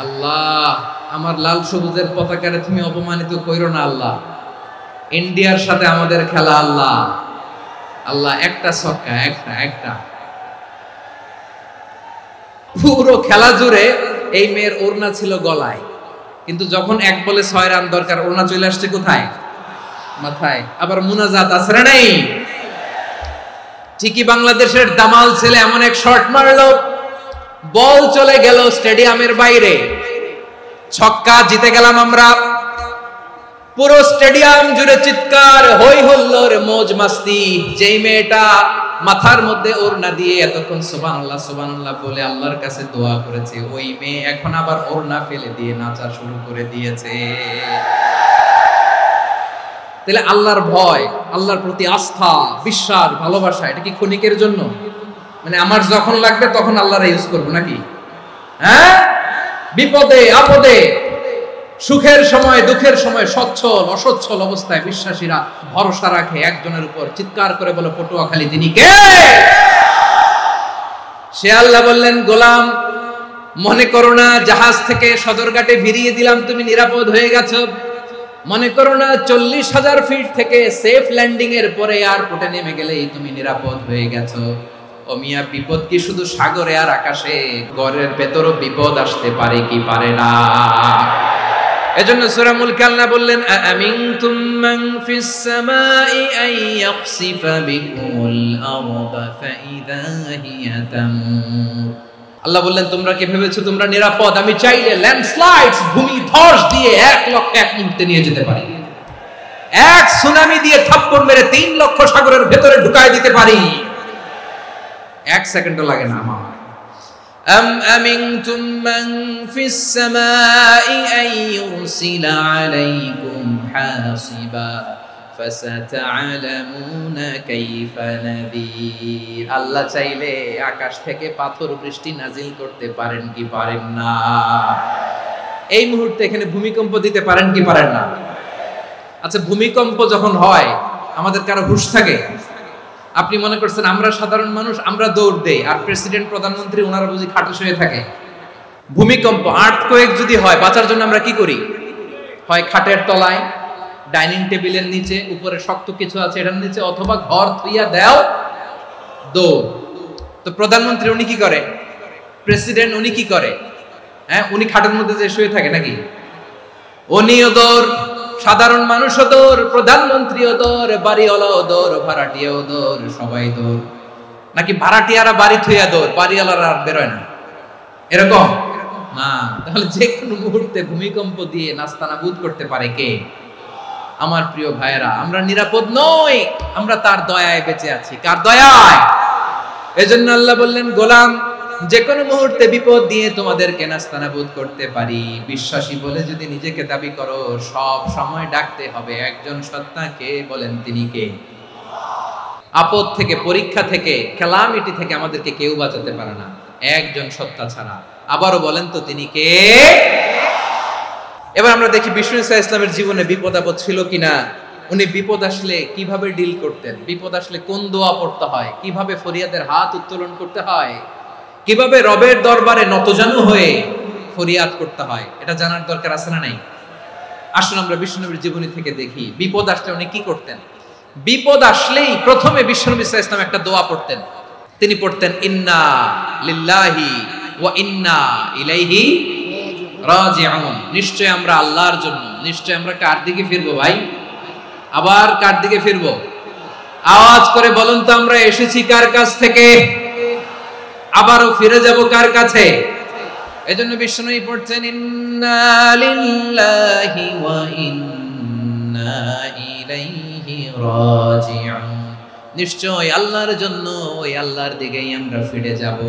আল্লাহ, আমার লাল সবুজের পতাকারে তুমি অপমানিত কইরো না আল্লাহ, ইন্ডিয়ার সাথে আমাদের খেলা, আল্লাহ আল্লাহ, একটা ছক্কা, একটা একটা। পুরো খেলা জুড়ে এই মেয়ের ওড়না ছিল গলায়, কিন্তু যখন 1 বলে 6 রান দরকার, ওড়না চলে আসছে কোথায়? মাথায়। আবার মুনাজাত আছে না নাই? ঠিকই বাংলাদেশের দামাল ছেলে এমন এক শট মারলো, বল চলে গেল স্টেডিয়ামের বাইরে, ছক্কা, জিতে গেলাম আমরা। পুরো স্টেডিয়াম জুড়ে চিৎকার, হই হুল্লোড়, মौज মাস্তি। যেই মেয়েটা মাথার মধ্যে ওড়না দিয়ে এতক্ষণ সুবহানাল্লাহ সুবহানাল্লাহ বলে আল্লাহর কাছে দোয়া করেছে, ওই মেয়ে এখন আবার ওড়না ফেলে দিয়ে নাচা শুরু করে দিয়েছে। তাহলে আল্লাহর ভয়, আল্লাহর প্রতি আস্থা, বিশ্বাস, ভালোবাসা, এটা কি ক্ষণিকের জন্য? মানে আমার যখন লাগবে তখন আল্লাহর ইউজ করবো নাকি? হ্যাঁ, বিপদে আপদে, সুখের সময় দুঃখের সময়, সচ্ছল অসচ্ছল অবস্থায় বিশ্বাসীরা ভরসা রাখে একজনের উপর। চিৎকার করে বলে, পটুয়াখালী তিনি কে? সে আল্লাহ বললেন, গোলাম মনে করো না জাহাজ থেকে সদরঘাটে ভিড়িয়ে দিলাম তুমি নিরাপদ হয়ে গেছো। মনে করো না 40,000 ফিট থেকে সেফ ল্যান্ডিং এর পরে এয়ারপোর্টে নেমে গেলেই তুমি নিরাপদ হয়ে গেছো। ও মিয়া, বিপদ কি শুধু সাগরে আর আকাশে? ঘরের ভেতরও বিপদ আসতে পারে কি পারে না? এজন্য সূরা মুলক আল্লাহ বললেন, আমিনতুম মান ফিস সামাই আন ইয়াখসিফা বিকুমুল আরদা ফাইদা হিয়া তামুর। আল্লাহ বললেন, তোমরা কি ভেবেছো তোমরা নিরাপদ? আমি চাইলে ল্যান্ডস্লাইডস, ভূমি ধস দিয়ে 1 লক্ষ 1 মুহূর্তে নিয়ে যেতে পারি। এক সুনামি দিয়ে থাপ্পড় মেরে 3 লক্ষ সাগরের ভেতরে ঢুকায় দিতে পারি। 1 সেকেন্ডও লাগে না আমার। أم أمنتم من في السماء أن يرسل عليكم حاصبا فستعلمون كيف نذير। আল্লাহ চাইলে আকাশ থেকে পাথর বৃষ্টি নাজিল করতে পারেন কি পারেন না? এই মুহূর্তে এখানে ভূমিকম্প দিতে পারেন কি পারেন না? আচ্ছা, ভূমিকম্প যখন হয় আমাদের কারো হুঁশ থাকে? আপনি মনে করছেন আমরা সাধারণ মানুষ, আমরা দৌড় দেই, আর প্রেসিডেন্ট প্রধানমন্ত্রী ওনারা বুঝি খাটে শুয়ে থাকে? ভূমিকম্প, আর্থকোয়েক যদি হয়, বাঁচার জন্য আমরা কি করি? হয় খাটের তলায়, ডাইনিং টেবিলের নিচে, উপরে শক্ত কিছু আছে এটার নিচে, অথবা ঘর থুইয়া দাও দৌড়। তো প্রধানমন্ত্রী উনি কি করে? প্রেসিডেন্ট উনি কি করে? হ্যাঁ, উনি খাটের মধ্যে যে শুয়ে থাকে নাকি? উনিও দৌড়, সাধারণ মানুষও দৌড়, প্রধানমন্ত্রীও দৌড়, বাড়িওয়ালাও দৌড়, ভাড়াটিয়াও দৌড়, সবাই দৌড়। নাকি ভাড়াটিয়ারা বাড়ি থুইয়া দৌড়, বাড়িওয়ালারা আর বেরোয় না, এরকম না? তাহলে যে কোনো মুহূর্তে ভূমিকম্প দিয়ে নাস্তানাবুদ করতে পারে কে? আমার প্রিয় ভাইয়েরা, আমরা নিরাপদ নই, আমরা তার দয়ায় বেঁচে আছি। কার দয়ায়? এজন্য আল্লাহ বললেন, গোলাম, যে কোনো মুহূর্তে বিপদ দিয়ে তোমাদেরকে নাস্তানাবুদ করতে পারি। বিশ্বাসী বলে যদি নিজেকে দাবি করো, সব সময় ডাকতে হবে একজন সত্তাকে। বলেন তিনি কে? আপদ থেকে, পরীক্ষা থেকে, ক্যালামিটি থেকে আমাদেরকে কেউ বাঁচাতে পারে না একজন সত্তা ছাড়া। আবারও বলেন তো তিনি কে? এবার আমরা দেখি বিষ্ণু ইসা ইসলামের জীবনে বিপদ আপদ ছিল কিনা। উনি বিপদ আসলে কিভাবে ডিল করতেন, বিপদ আসলে কোন দোয়া পড়তে হয়, কিভাবে ফরিয়াদের হাত উত্তোলন করতে হয়, কিভাবে রবের দরবারে নতজানু হয়ে ফরিয়াদ করতে হয়, এটা জানার দরকার আছে না নাই? আসুন আমরা বিষ্ণুনবীর জীবনী থেকে দেখি বিপদ আসলে উনি কি করতেন। বিপদ আসলেই প্রথমে বিষ্ণুনবী সাল্লাল্লাহু আলাইহি ওয়াসাল্লাম একটা দোয়া পড়তেন। তিনি পড়তেন, ইন্না লিল্লাহি ওয়া ইন্না ইলাইহি রাজিউন। নিশ্চয় আমরা আল্লাহর জন্য, নিশ্চয় আমরা কার দিকে ফিরবো ভাই? আবার কার দিকে ফিরবো? আওয়াজ করে বলুন তো, আমরা এসেছি কার কাছ থেকে, আবারও ফিরে যাব কার কাছে? এজন্য বিষ্ণুই পড়ছেন, ইন্না লিল্লাহি ওয়া ইন্না ইলাইহি রাজিউন। নিশ্চয় আল্লাহর জন্য, ওই আল্লাহর দিকেই আমরা ফিরে যাব।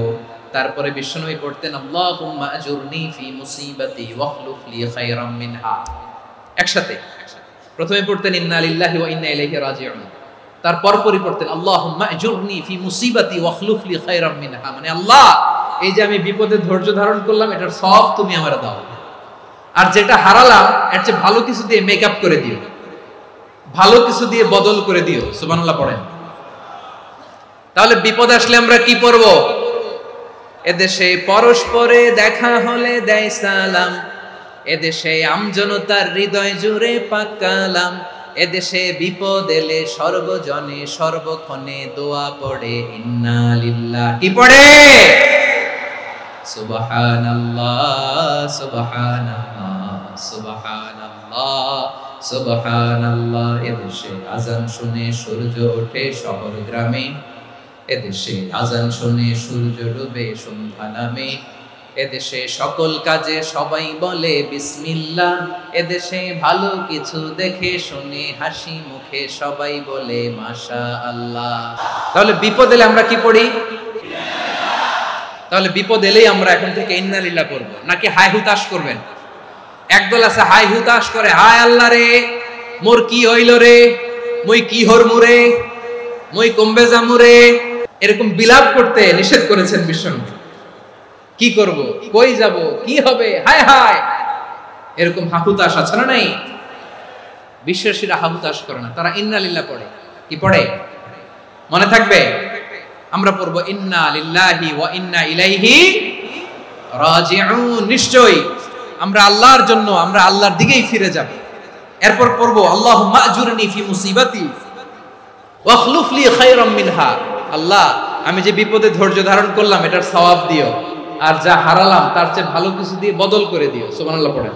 তারপরে বিষ্ণুই পড়তেন, আল্লাহুম্মা আজুরনি ফি মুসিবাতি ওয়াখলুফ লি খায়রাম মিনহা। একসাথে প্রথমে পড়তেন ইন্না লিল্লাহি ওয়া ইন্না ইলাইহি রাজিউন, তারপর পড়তেন আল্লাহুম্মা আজুরনি ফি মুসিবাতি ওয়াখলুফ লি খায়রাম মিনহা। মানে আল্লাহ, এই যে আমি বিপদে ধৈর্য ধারণ করলাম, এটার সব তুমি আমারে দাও, আর যেটা হারালাম এর চেয়ে ভালো কিছু দিয়ে মেকআপ করে দিও, ভালো কিছু দিয়ে বদল করে দিও। সুবহানাল্লাহ পড়েন। তাহলে বিপদ আসলে আমরা কি পড়ব? এদেশে পরস্পরে দেখা হলে দেয় সালাম, এদেশে আমজনতার হৃদয় জুড়ে পাক কালাম, এদেশে বিপদ এলে সর্বজনে সর্বক্ষণে দোয়া পড়ে ইন্না লিল্লাহ। কি পড়ে? সুবহানাল্লাহ সুবহানাল্লাহ সুবহানাল্লাহ সুবহানাল্লাহ। এদেশে আজান শুনে সূর্য ওঠে শহর গ্রামে, এদেশে আজান শুনে সূর্য ডুবে সন্ধ্যা নামে, এদেশে সকল কাজে সবাই বলে বিসমিল্লাহ, এদেশে ভালো কিছু দেখে শুনে হাসি মুখে সবাই বলে মাশাআল্লাহ। তাহলে বিপদ এলে আমরা কি পড়ি? তাহলে বিপদ এলেই আমরা এখন থেকে ইন্না লিল্লাহ পড়ব, নাকি হাই হুতাশ করবেন? একদল আছে হাই হুতাশ করে, হায় আল্লাহ রে, মোর কি হইল রে, মই কি হরমু রে, মই কমবে জামু রে, এরকম বিলাপ করতে নিষেধ করেছেন বিশ্বনবী। কি করব, কই যাব, কি হবে, হায় হায়, এরকম হাহুতাশ আছে না নাই? বিশ্বাসীরা হাহুতাশ করে না, তারা ইন্না লিল্লাহ পড়ে। কি পড়ে মনে থাকবে? আমরা পড়ব ইন্না লিল্লাহি ওয়া ইন্না ইলাইহি রাজিউন। নিশ্চয় আমরা আল্লাহর জন্য, আমরা আল্লাহর দিকেই ফিরে যাব। এরপর পড়ব আল্লাহুম্মা আজুরনি ফি মুসিবাতি ওয়াখলুফ লি খায়রাম মিনহা। আল্লাহ, আমি যে বিপদে ধৈর্য ধারণ করলাম এটার সওয়াব দিও, আর যা হারালাম তার চেয়ে ভালো কিছু দিয়ে বদল করে দিও। সুবহানাল্লাহ পড়েন।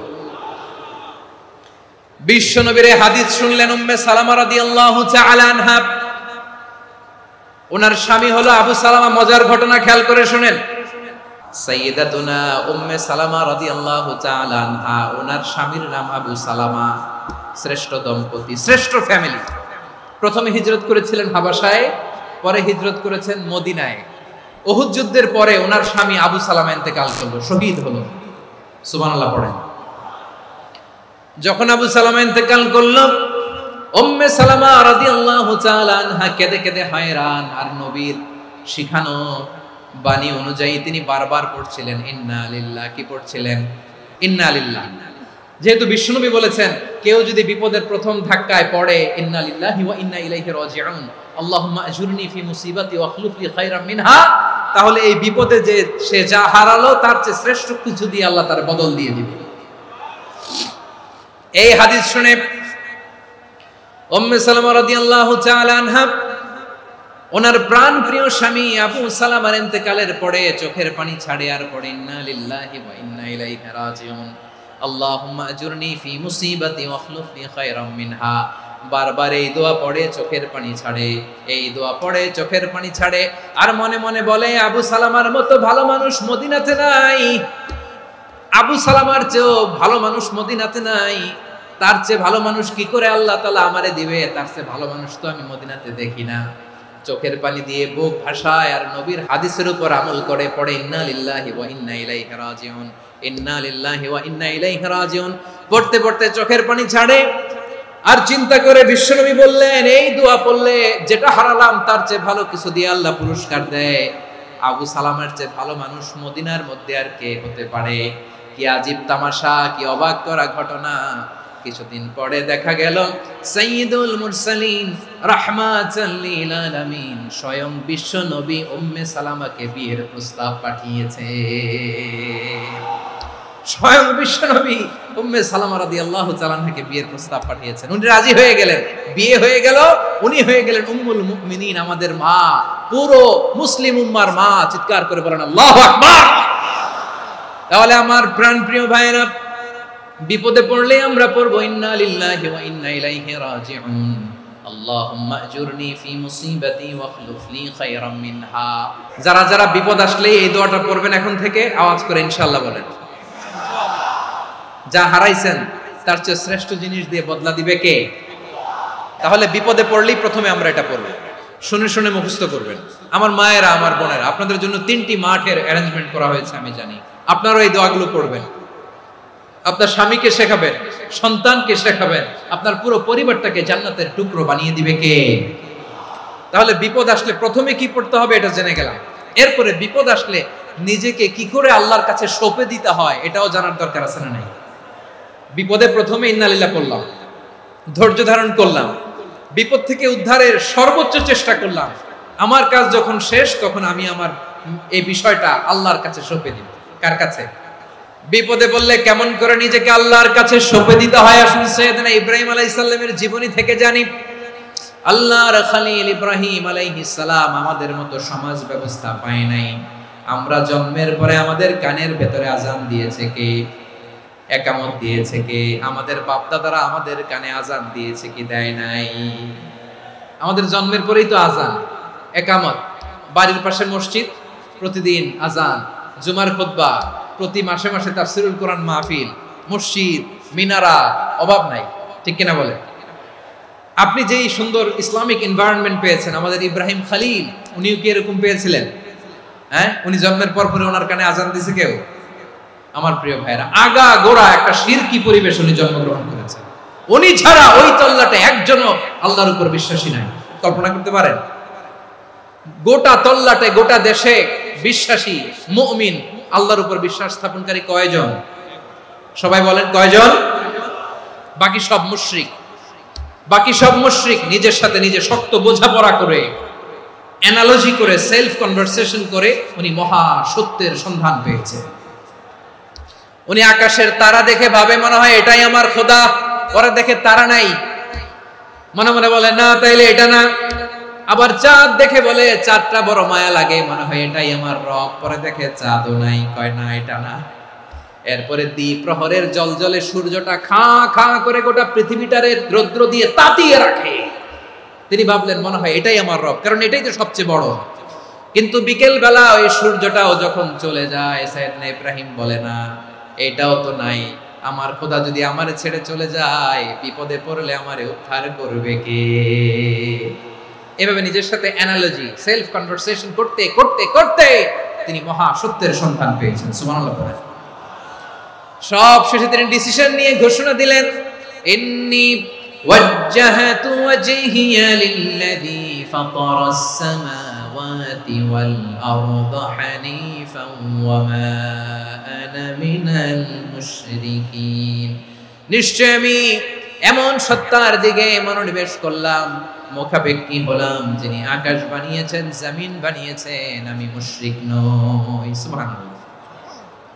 বিশ্ব নবীর হাদিস শুনলেন উম্মে সালামা রাদিয়াল্লাহু তাআলা আনহা। ওনার স্বামী হলো আবু সালামা। মজার ঘটনা খেয়াল করে শুনেন। সাইয়্যিদাতুনা উম্মে সালামা রাদিয়াল্লাহু তাআলা আনহা, ওনার স্বামীর নাম আবু সালামা। শ্রেষ্ঠ দম্পতি, শ্রেষ্ঠ ফ্যামিলি। প্রথমে হিজরত করেছিলেন হাবাসায়, পরে হিজরত করেছেন মদিনায়। উহুদ যুদ্ধের পরে ওনার স্বামী আবু সালামা ইন্তেকাল করলো, শহীদ হলো। সুবহানাল্লাহ পড়েন। যখন আবু সালামা ইন্তেকাল করলো, উম্মে সালামা রাদিয়াল্লাহু তাআলা আনহা কেঁদে কেঁদে হায়রান। আর নবীর শিখানো বাণী অনুযায়ী তিনি বারবার পড়ছিলেন ইন্না লিল্লাহ। কি পড়ছিলেন? ইন্না লিল্লাহ। যেহেতু বিশ্বনবী বলেছেন, কেউ যদি বিপদের প্রথম ধাক্কায় পড়ে ইন্না লিল্লাহি ওয়া ইন্না ইলাইহি রাজিউন, আল্লাহুম্মা আজুরনি ফি মুসিবাতি ওয়াখলুফ লি খায়রাম মিনহা, তাহলে এই বিপদে যে সে যা হারালো তার চেয়ে শ্রেষ্ঠ কিছু দিয়ে আল্লাহ তার বদল দিয়ে দিবে। এই হাদিস শুনে উম্মে সালামা রাদিয়াল্লাহু তাআলা আনহা ওনার প্রাণ প্রিয় স্বামী আবু সালামার ইন্তেকালের পরে চোখের পানি ছাড়ে আর পড়ে ইন্না লিল্লাহি ওয়া ইন্না ইলাইহি রাজিউন আল্লাহুম্মা আজুরনি ফি মুসিবাতি ওয়াখলুফনি খায়রাম মিনহা। বারবার এই দোয়া পড়ে চোখের পানি ছাড়ে, এই দোয়া পড়ে চোখের পানি ছাড়ে, আর মনে মনে বলে আবু সালামার মতো ভালো মানুষ মদিনাতে নাই, আবু সালামার চেয়েও ভালো মানুষ মদিনাতে নাই, তার চেয়ে ভালো মানুষ কি করে আল্লাহ তাআলা আমারে দিবে, তার চেয়ে ভালো মানুষ তো আমি মদিনাতে দেখি না। চোখের পানি দিয়ে বুক ভাসায় আর নবীর হাদিসের উপর আমল করে পড়ে ইন্না লিল্লাহি ওয়া ইন্না ইলাইহি রাজিউন, ইন্না লিল্লাহি ওয়া ইন্না ইলাইহি রাজিউন। পড়তে পড়তে চোখের পানি ছাড়ে আর চিন্তা করে বিশ্বনবী বললেন এই দোয়া পড়লে যেটা হারালাম তার চেয়ে ভালো কিছু দিয়ে আল্লাহ পুরস্কার দেয়। আবু সালামের চেয়ে ভালো মানুষ মদিনার মধ্যে আর কে হতে পারে? কি আজীব তামাশা, কি অবাক করা ঘটনা। কিছুদিন পরে দেখা গেল সাইয়্যিদুল মুরসালিন রাহমাতাল লিল আলামিন স্বয়ং বিশ্ব নবী উম্মে সালামাকে বিয়ের প্রস্তাব পাঠিয়েছে। স্বয়ং বিশ্ব নবী উম্মে সালামা রাদিয়াল্লাহু তাআলা আনহাকে বিয়ের প্রস্তাব পাঠিয়েছেন। উনি রাজি হয়ে গেলেন, বিয়ে হয়ে গেল, উনি হয়ে গেলেন উম্মুল মুমিনিন, আমাদের মা, পুরো মুসলিম উম্মার মা। চিৎকার করে বলেন আল্লাহু আকবার। তাহলে আমার প্রাণপ্রিয় ভাইরা, বিপদে পড়লে আমরা পড়বো ইন্না লিল্লাহি ওয়া ইন্না ইলাইহি রাজিউন আল্লাহুম্মা আজুরনি ফি মুসিবাতি ওয়াখলুফনি খায়রাম মিনহা। যারা যারা বিপদ আসলে এই দোয়াটা পড়বেন এখন থেকে আওয়াজ করে ইনশাআল্লাহ বলেন। যা হারাইছেন তার চেয়ে শ্রেষ্ঠ জিনিস দিয়ে বদলা দিবে কে? তাহলে বিপদে পড়লেই প্রথমে আমরা এটা পড়ব, শুনে শুনে মুখস্থ করবেন। আমার মায়েরা, আমার বোনেরা, আপনাদের জন্য 3টি মাঠের অ্যারেঞ্জমেন্ট করা হয়েছে, আমি জানি। আপনারাও এই দোয়াগুলো পড়বেন, আপনার স্বামীকে শেখাবেন, সন্তানকে শেখাবেন, আপনার পুরো পরিবারটাকে জান্নাতের টুকরো বানিয়ে দিবে কে? তাহলে বিপদ আসলে প্রথমে কি পড়তে হবে এটা জেনে গেলাম। এরপরে বিপদ আসলে নিজেকে কি করে আল্লাহর কাছে সঁপে দিতে হয় এটাও জানার দরকার আছে না নাই? বিপদে প্রথমে ইন্না লিল্লাহ করলাম, ধৈর্য ধারণ করলাম, বিপদ থেকে উদ্ধারের সর্বোচ্চ চেষ্টা করলাম। আমার কাজ যখন শেষ তখন আমি আমার এই বিষয়টা আল্লাহর কাছে সঁপে দিব। কার কাছে? বিপদে বললে কেমন করে নিজেকে আল্লাহর কাছে সঁপে দিতে হয় আসুন সাইয়েদনা ইব্রাহিম আলাইহিস সালামের জীবনী থেকে জানি। আল্লাহর খলিল ইব্রাহিম আলাইহিস সালাম আমাদের মতো সমাজ ব্যবস্থা পায় নাই। আমরা জন্মের পরে আমাদের কানের ভেতরে আজান দিয়েছে কে? একামত দিয়েছে কে? আমাদের বাপদাদারা আমাদের কানে আজান দিয়েছে কি দেয় নাই? আমাদের জন্মের পরেই তো আজান, একামত, বাড়ির পাশে মসজিদ, প্রতিদিন আজান, জুমার খুতবা, প্রতি মাসে মাসে তাফসিরুল কোরআন মাহফিল, মসজিদ, মিনারা, অভাব নাই। ঠিক কিনা বলে? আপনি যেই সুন্দর ইসলামিক এনভায়রনমেন্ট পেয়েছেন, আমাদের ইব্রাহিম খলিল উনিও কি এরকম পেয়েছিলেন? হ্যাঁ, উনি জন্মের পর পরে ওনার কানে আজান দিয়েছে কেউ? আমার প্রিয় ভাইরা, আগা গোড়া একটা শিরকি পরিবেশ উনি জন্মগ্রহণ করেছেন। উনি ছাড়া ওই তল্লাটে একজনও আল্লাহর উপর বিশ্বাসী নাই। কল্পনা করতে পারেন? গোটা তল্লাটে, গোটা দেশে বিশ্বাসী মুমিন, আল্লাহর উপর বিশ্বাস স্থাপনকারী কয়জন? সবাই বলেন কয়জন? বাকি সব মুশরিক। বাকি সব মুশরিক নিজের সাথে নিজে শক্ত বোঝাপড়া করে, অ্যানালজি করে, সেলফ কনভারসেশন করে উনি মহা সত্যের সন্ধান পেয়েছে। উনি আকাশের তারা দেখে ভাবে মনে হয় এটাই আমার খোদা, পরে দেখে তারা নাই, মনে মনে বলে না তাইলে এটা না। আবার চাঁদ দেখে বলে চাঁদটা বড় মায়া লাগে, মনে হয় এটাই আমার রব, পরে দেখে চাঁদও নাই, কয় না এটা না। এরপরে দ্বীপ প্রহরের জলজলে সূর্যটা খাঁ খাঁ করে গোটা পৃথিবীটারে রৌদ্র দিয়ে তাতিয়ে রাখে। তিনি ভাবলেন মনে হয় এটাই আমার রব, কারণ এটাই তো সবচেয়ে বড়। কিন্তু বিকেল বেলা ওই সূর্যটাও যখন চলে যায়, সাইয়েদনা ইব্রাহিম বলে না এটাও তো নাই, আমার খোদা যদি আমারে ছেড়ে চলে যায়, বিপদে পড়লে আমারে উদ্ধার করবে কে? এভাবে নিজের সাথে অ্যানালজি, সেলফ কনভারসেশন করতে করতে করতে তিনি মহা সত্যের সন্ধান পেয়েছেন। সুবহানাল্লাহ। সব শেষে তিনি ডিসিশন নিয়ে ঘোষণা দিলেন, ইন্নী ওয়াজ্জাহাতু ওয়াজহিয়া লিল্লাযী ফাতারাস সামাওয়াতি ওয়াল আরদা হানিফান ওয়া মা আনা মিনাল মুশরিকিন। নিশ্চয় আমি এমন সত্তার দিকে মনোনিবেশ করলাম, মুখাপেক্ষী হলাম যিনি আকাশ বানিয়েছেন, জমিন বানিয়েছেন, আমি মুশরিক নই। সুবহানাল্লাহ।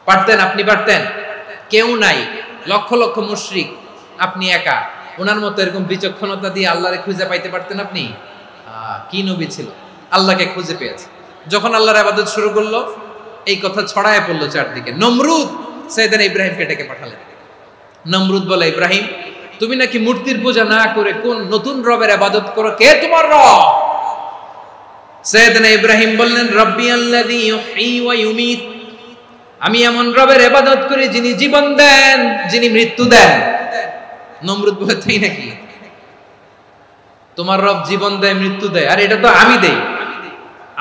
পারতেন, আপনি পারতেন? কেউ নাই, লক্ষ লক্ষ মুশরিক, আপনি একা। ওনার মতো এরকম বিচক্ষণতা দিয়ে আল্লাহরে খুঁজে পাইতে পারতেন আপনি? কি নবী ছিল, আল্লাহকে খুঁজে পেয়েছে। যখন আল্লাহর ইবাদত শুরু করলো, এই কথা ছড়ায় পড়লো চারদিকে। নমরুদ সাইয়েদনা ইব্রাহিমকে ডেকে পাঠালেন। নমরুদ বলে, ইব্রাহিম, তুমি নাকি মূর্তির পূজা না করে কোন নতুন রবের ইবাদত করো, কে তোমার রব? সাইয়েদনা ইব্রাহিম বললেন, রব্বি আল্লাযী ইউহয়ী ওয়া ইউমীত, আমি এমন রবের ইবাদত করি যিনি জীবন দেন, যিনি মৃত্যু দেন। নমরুদ বলে, তাই নাকি? তোমার রব জীবন দেয়, মৃত্যু দেয়, আর এটা তো আমি দেই।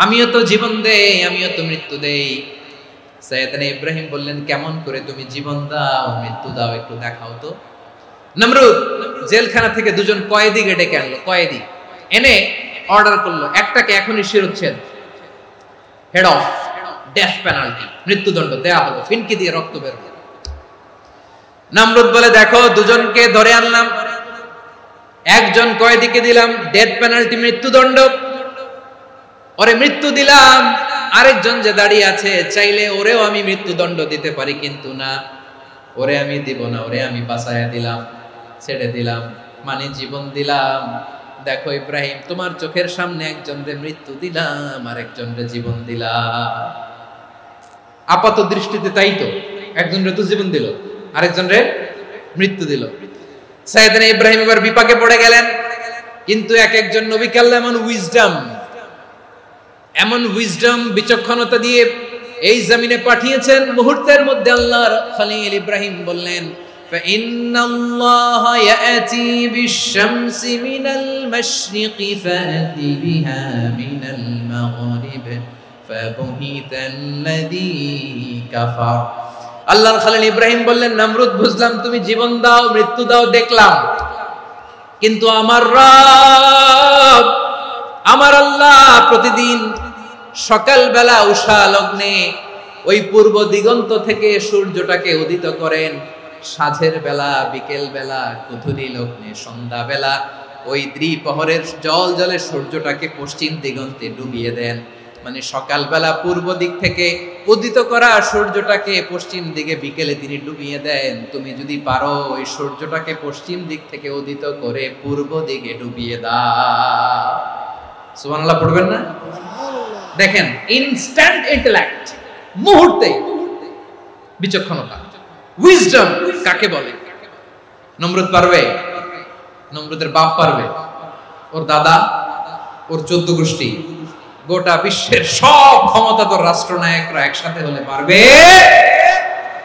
আমিও তো জীবন দেই, আমিও তো মৃত্যু দেই। সাইয়েদনা ইব্রাহিম বললেন, কেমন করে তুমি জীবন দাও, মৃত্যু দাও, একটু দেখাও তো। নমরুদ জেলখানা থেকে দুজন কয়েদিকে ডেকে আনলো। কয়েদি এনে অর্ডার করলো, একটাকে এখনই শিরোচ্ছেদ, হেড অফ, ডেথ পেনাল্টি, মৃত্যুদণ্ড দেয়া হলো, ফিনকি দিয়ে রক্ত বের হলো। নমরুদ বলে, দেখো, দুজনকে ধরে আনলাম, একজন কয়েদিকে দিলাম ডেথ পেনাল্টি, মৃত্যুদণ্ড, ওরে মৃত্যু দিলাম। আরেকজন যে দাঁড়িয়ে আছে, চাইলে ওরেও আমি মৃত্যুদণ্ড দিতে পারি, কিন্তু না, ওরে আমি দিব না, ওরে আমি বাঁচায়া দিলাম, ছেড়ে দিলাম, মানে জীবন দিলাম। দেখো ইব্রাহিম, তোমার চোখের সামনে একজনরে মৃত্যু দিলাম, আর একজনরে জীবন দিলাম। আপাত দৃষ্টিতে তাই তো, একজনরে তো জীবন দিল, আরেকজনরে মৃত্যু দিল। সাইয়েদনা ইব্রাহিম এবার বিপাকে পড়ে গেলেন। কিন্তু এক একজন নবীকে আল্লাহ এমন উইজডম বিচক্ষণতা দিয়ে এই জমিনে পাঠিয়েছেন, মুহূর্তের মধ্যে আল্লাহর খলিল ইব্রাহিম বললেন, ফাইন্নাল্লাহা ইয়াতি বিশ-শামসি মিনাল মাশরিকি ফাতি বিহা মিনাল মাগরিব ফাবুহিতাল্লাযী কাফার। আল্লাহর খলিল ইব্রাহিম বললেন, নমরুদ, বুঝলাম তুমি জীবন দাও, মৃত্যু দাও, দেখলাম, কিন্তু আমার রব, আমার আল্লাহ প্রতিদিন সকালবেলা উষা লগ্নে ওই পূর্ব দিগন্ত থেকে সূর্যটাকে উদিত করেন, সাঁঝের বেলা, বিকেল বেলা, কুথুরি লগ্নে, সন্ধ্যা বেলা ওই দ্বিপ্রহরের জল জলে সূর্যটাকে পশ্চিম দিগন্তে ডুবিয়ে দেন। মানে সকালবেলা পূর্ব দিক থেকে উদিত করা সূর্যটাকে পশ্চিম দিকে বিকেলে তিনি ডুবিয়ে দেন। তুমি যদি পারো ওই সূর্যটাকে পশ্চিম দিক থেকে উদিত করে পূর্ব দিকে ডুবিয়ে দাও। সুবহানাল্লাহ পড়বেন না? দেখেন, ইনস্ট্যান্ট ইন্টেলেক্ট, মুহূর্তে বিচক্ষণতা, উইজডম কাকে বলে? নমরুদ পারবে? নমরুদের বাপ পারবে? ওর দাদা, ওর 14 গোষ্ঠী, গোটা বিশ্বের সব ক্ষমতাধর রাষ্ট্রনায়করা একসাথে হলে পারবে?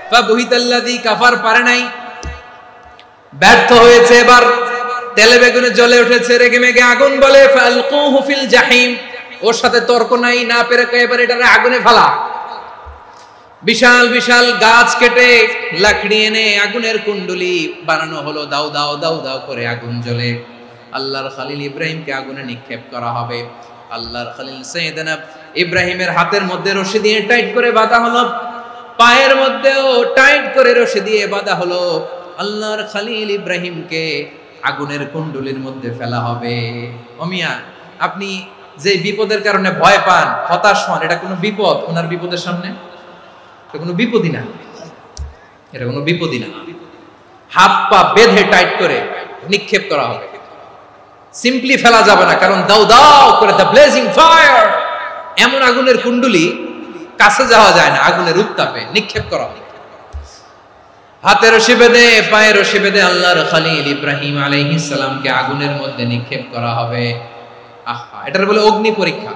ফাবুহিতাল্লাযী কাফার পারে নাই, ব্যর্থ হয়েছে। এবার তেলে বেগুনে জ্বলে উঠেছে, রেগে মেগে আগুন বলে, ফালকুহু ফিল জাহিম, ওর সাথে তর্ক নাই, না পেরে এবার এটারে আগুনে ফেলা। বিশাল বিশাল গাছ কেটে লাকড়ি এনে আগুনের কুণ্ডলি বানানো হলো, দাও দাও দাও দাও করে আগুন জ্বলে। আল্লাহর খলিল ইব্রাহিমকে আগুনে নিক্ষেপ করা হবে। আল্লাহর খলিল সাইয়েদনা ইব্রাহিমের হাতের মধ্যে রশি দিয়ে টাইট করে বাঁধা হলো, পায়ের মধ্যেও টাইট করে রশি দিয়ে বাঁধা হলো। আল্লাহর খলিল ইব্রাহিমকে আগুনের কুণ্ডলির মধ্যে ফেলা হবে। ওমিয়া, আপনি যে বিপদের কারণে ভয় পান, হতাশ হন, এটা কোনো বিপদ? ওনার বিপদের সামনে এটা কোনো বিপদই না, এটা কোনো বিপদই না। হাত পা বেঁধে টাইট করে নিক্ষেপ করা হবে, সিম্পলি ফেলা যাবে না, কারণ দাও দাও করে দ্য ব্লেজিং ফায়ার, এমন আগুনের কুণ্ডলি, কাছে যাওয়া যায় না, আগুনের উত্তাপে নিক্ষেপ করা হবে। হাতে রশি বেঁধে, পায়ে রশি বেঁধে আল্লাহর খলিল ইব্রাহিম আলাইহিস সালামকে আগুনের মধ্যে নিক্ষেপ করা হবে। আহা, এটার বলে অগ্নি পরীক্ষা।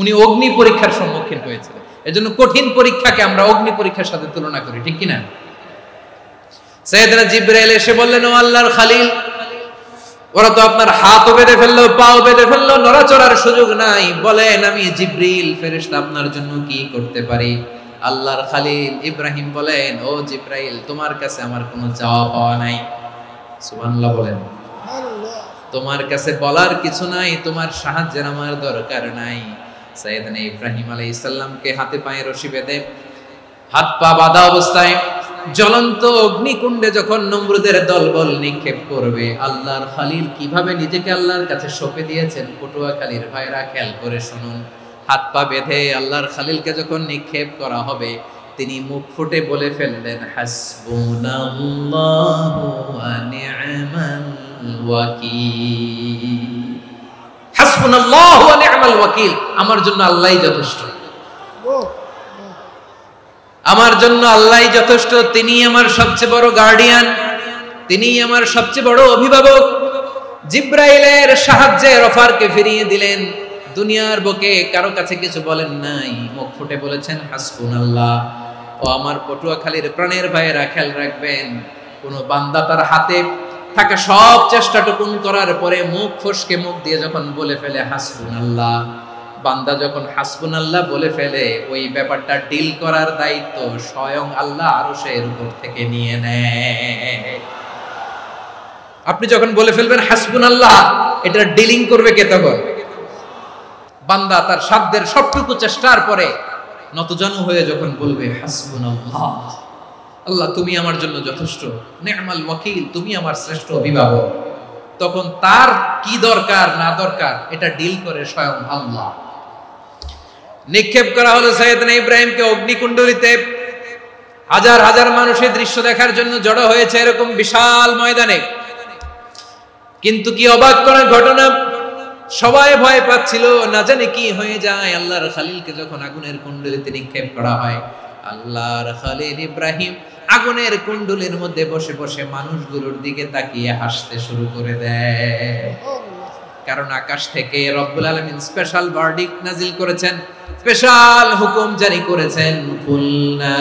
উনি অগ্নি পরীক্ষার সম্মুখীন হয়েছিলেন। এজন্য কঠিন পরীক্ষাকে আমরা অগ্নি পরীক্ষার সাথে তুলনা করি, ঠিক কিনা? সাইয়েদনা জিবরাইল এসে বললেন, ও আল্লাহর খলিল, ওরা তো আপনার হাতও বেঁধে ফেললো, পাও বেঁধে ফেললো, নড়াচড়ার সুযোগ নাই, বলেন আমি জিবরিল ফেরেশতা আপনার জন্য কি করতে পারি? আল্লাহর খলিল ইব্রাহিম বলেন, ও জিবরাইল, তোমার কাছে আমার কোনো চাওয়া পাওয়া নাই। সুবহানাল্লাহ বলেন। তোমার কাছে বলার কিছু নাই, তোমার সাহায্যের আমার দরকার নাই। সাইয়েদনা ইব্রাহিম আলাইহিস সালামকে হাতে পায়ে রশি বেঁধে, হাত পা বাঁধা অবস্থায় জ্বলন্ত অগ্নিকুণ্ডে যখন নমরুদের দলবল নিক্ষেপ করবে, আল্লাহর খলিল কিভাবে নিজেকে আল্লাহর কাছে সঁপে দিয়েছেন পটুয়াখালীর ভাইরা খেয়াল করে শুনুন। হাত পা বেঁধে আল্লাহর খলিলকে যখন নিক্ষেপ করা হবে, তিনি মুখ ফুটে বলে ফেললেন, হাসবুনাল্লাহু ওয়া নি'মাল ওয়াকিল। হাসবুনাল্লাহু ওয়া নি'মাল ওয়াকিল, আমার জন্য আল্লাহই যথেষ্ট, আমার জন্য আল্লাহই যথেষ্ট। তিনি আমার সবচেয়ে বড় গার্ডিয়ান, তিনি আমার সবচেয়ে বড় অভিভাবক। জিব্রাইলের সাহায্যে রফারকে ফিরিয়ে দিলেন, দুনিয়ার বুকে কারো কাছে কিছু বলেন নাই, মুখ ফুটে বলেছেন হাসবুনাল্লাহ। ও আমার পটুয়াখালীর প্রাণের ভাইয়েরা খেয়াল রাখবেন, কোন বান্দা তার হাতে থাকা সব চেষ্টাটুকুন করার পরে মুখ ফসকে মুখ দিয়ে যখন বলে ফেলে হাসবুনাল্লাহ, বান্দা যখন হাসবুনাল্লাহ বলে ফেলে, ওই ব্যাপারটা ডিল করার দায়িত্ব স্বয়ং আল্লাহ আরশের উপর থেকে নিয়ে নেয়। আপনি যখন বলে ফেলবেন হাসবুনাল্লাহ, এটা ডিলিং করবে কে তখন? বান্দা তার সাধ্যের সবটুকু চেষ্টার পরে নতজানু হয়ে যখন বলবে হাসবুনাল্লাহ, আল্লাহ তুমি আমার জন্য যথেষ্ট, নি'মাল ওয়াকিল, তুমি আমার শ্রেষ্ঠ অভিভাবক, তখন তার কি দরকার না দরকার এটা ডিল করে স্বয়ং আল্লাহ। নিক্ষেপ করা হলো সাইয়েদনা ইব্রাহিমকে অগ্নিকুণ্ডলিতে। হাজার হাজার মানুষের দৃশ্য দেখার জন্য জড়ো হয়েছে এরকম বিশাল ময়দানে। কিন্তু কি অবাক করার ঘটনা, সবাই ভয় পাচ্ছিল, না জানে কি হয়ে যায়। আল্লাহর খলিলকে যখন আগুনের কুণ্ডলিতে নিক্ষেপ করা হয়, আল্লাহর খলিল ইব্রাহিম আগুনের কুণ্ডলীর মধ্যে বসে বসে মানুষগুলোর দিকে তাকিয়ে হাসতে শুরু করে দেয়। কারণ আকাশ থেকে রব্বুল আলামিন স্পেশাল ভার্ডিক্ট নাজিল করেছেন, স্পেশাল হুকুম জারি করেছেন, কুলনা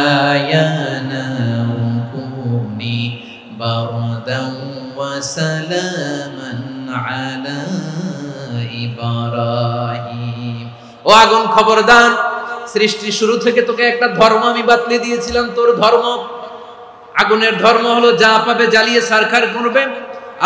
ইয়া নারু কুনি বারদান ওয়া সালামান আলা ইব্রাহিম। ও আগুন খবরদার, সৃষ্টির শুরু থেকে তোকে একটা ধর্ম আমি বাতলে দিয়েছিলাম, তোর ধর্ম, আগুনের ধর্ম হলো যা পাবে জ্বালিয়ে সারখার করবে।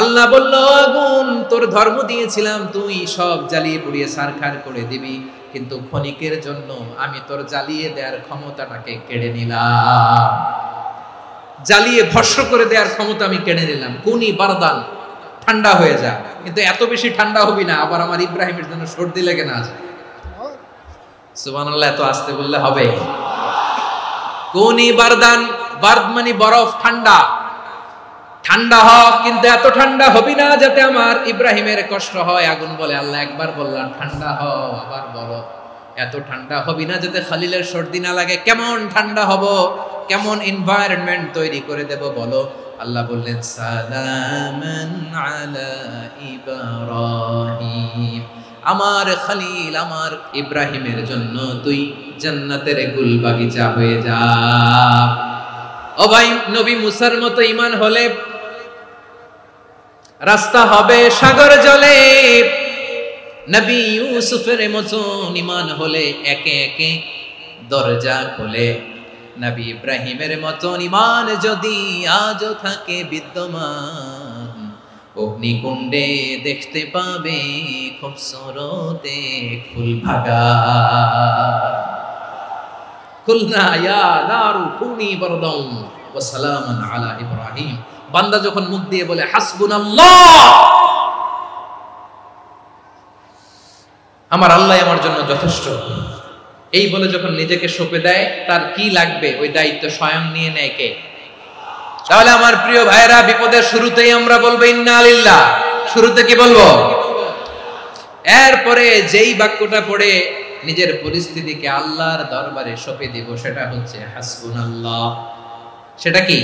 আল্লাহ বলল, আগুন তোর ধর্ম দিয়েছিলাম, তুই সব জ্বালিয়ে পুড়িয়ে সারখার করে দিবি, কিন্তু ক্ষণিকের জন্য আমি তোর জ্বালিয়ে দেওয়ার ক্ষমতাটাকে কেড়ে নিলাম, জ্বালিয়ে ভস্ম করে দেওয়ার ক্ষমতা আমি কেড়ে নিলাম। কুনি বারদান, ঠান্ডা হয়ে যা, কিন্তু এত বেশি ঠান্ডা হবি না আবার আমার ইব্রাহিমের জন্য সর্দি লেগে না যায়। সুবহানাল্লাহ, এত আস্তে বললে হবে? কুনি বারদান, বারদ মানে বরফ, ঠান্ডা, ঠান্ডা হ, কিন্তু এত ঠান্ডা হবি না যাতে আমার ইব্রাহিমের কষ্ট হয়। আগুন বলে, আল্লাহ একবার বললাম ঠান্ডা হ, আবার বলো এত ঠান্ডা হবি না যাতে খলিলের সর্দি না লাগে। কেমন ঠান্ডা হব, কেমন এনভায়রনমেন্ট তৈরি করে দেব বলো? আল্লাহ বললেন, সালামান আলা ইব্রাহিম, আমার খলিল আমার ইব্রাহিমের জন্য তুই জান্নাতের গুল বাগিচা হয়ে যা। ও ভাই, নবী মুসার মতো ঈমান হলে রাস্তা হবে সাগর জলে, নবী ইউসুফের মতো ঈমান হলে একে একে দরজা খোলে। নবী ইব্রাহিমের মতো ঈমান যদি আজও থাকে বিদ্যমান, অগ্নিকুণ্ডে দেখতে পাবে খুবসুরত এক ফুল ভাগা। কুলনা ইয়া নারু কুনি বারদান ওয়া সালামান আলা ইব্রাহিম। বান্দা যখন মুখ দিয়ে বলে হাসবুনাল্লাহ, আমার আল্লাহ আমার জন্য যথেষ্ট, এই বলে যখন নিজেকে সঁপে দেয়, তার কি লাগবে ওই দায়িত্ব স্বয়ং নিয়ে নেয় কে? তাহলে আমার প্রিয় ভাইরা, বিপদের শুরুতেই আমরা বলবো ইন্না লিল্লাহ। শুরুতে কি বলবো? এরপরে যেই বাক্যটা পড়ে নিজের পরিস্থিতিকে আল্লাহর দরবারে সঁপে দিব, সেটা হচ্ছে হাসবুনাল্লাহ। সেটা কি?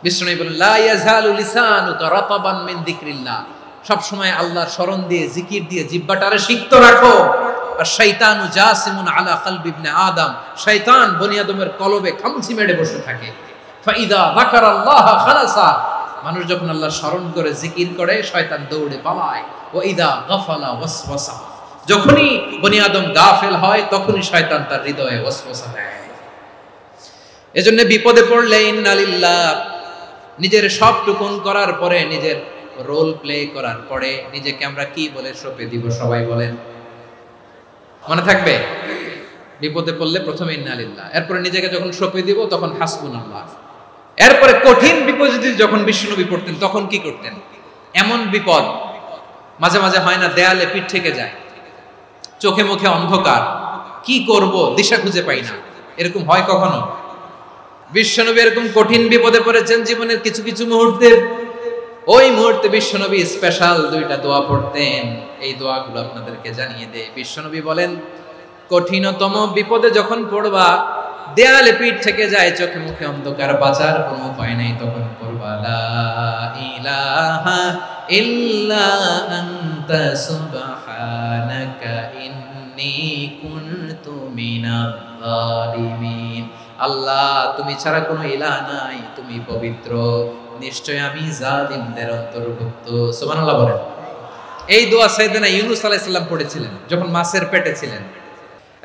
বিষ্ণু বলেন, লা ইয়াজালু লিসানুকা রাতাবান মিন যিকরিল্লাহ, সব সময় আল্লাহর স্মরণ দিয়ে, জিকির দিয়ে জিহ্বাটারে সিক্ত রাখো। আর শয়তানু জাসিমুন আলা কলবি ইবনে আদম, শয়তান বনি আদমের কলবে খামচি মেরে বসে থাকে। ফাইদা যাকারাল্লাহ খালাসা, মানুষ যখন আল্লাহর স্মরণ করে জিকির করে, শয়তান দৌড়ে পালায়। ওয়া ইদা গাফালা ওয়াসওয়াসা, যখনই বনি আদম গাফেল হয় তখনই শয়তান তার হৃদয়ে ওয়াসওয়াসা দেয়। এজন্য বিপদে পড়লে ইন্না লিল্লাহ, নিজের সবটুকুন করার পরে, নিজের রোল প্লে করার পরে নিজেকে আমরা কি বলে সঁপে দিব? সবাই বলেন, মনে থাকবে? বিপদে পড়লে প্রথমে ইন্না লিল্লাহ, এরপরে নিজেকে যখন সঁপে দিব তখন হাসবুনাল্লাহ। এরপরে কঠিন বিপদে যখন বিশ্বনবী পড়তেন তখন কি করতেন? এমন বিপদ মাঝে মাঝে হয় না, দেয়ালে পিঠ থেকে যায়, চোখে মুখে অন্ধকার, কি করব দিশা খুঁজে পাই না, এরকম হয় কখনো? বিশ্বনবী এরকম কঠিন বিপদে পড়েছেন জীবনের কিছু কিছু মুহূর্তে। ওই মুহূর্তে বিশ্বনবী স্পেশাল 2টা দোয়া পড়তেন। এই দোয়াগুলো আপনাদেরকে জানিয়ে দেয়। বিশ্বনবী বলেন, কঠিনতম বিপদে যখন পড়বা, দেয়ালে পিঠ থেকে যায়, চোখে মুখে অন্ধকার, বাঁচার কোনো উপায় নাই, তখন পড়বা লা ইলাহা ইল্লা আনতা সুবহানাকা ইন্নী কুনতু মিনাজ জালিমিন। আল্লাহ, তুমি ছাড়া কোনো ইলাহ নাই, তুমি পবিত্র, নিশ্চয় আমি জালিমদের অন্তর্ভুক্ত। সুবহানাল্লাহ বলেন। এই দোয়া সাইয়েদনা ইউনূস আলাইহিস সালাম পড়েছিলেন যখন মাছের পেটে ছিলেন।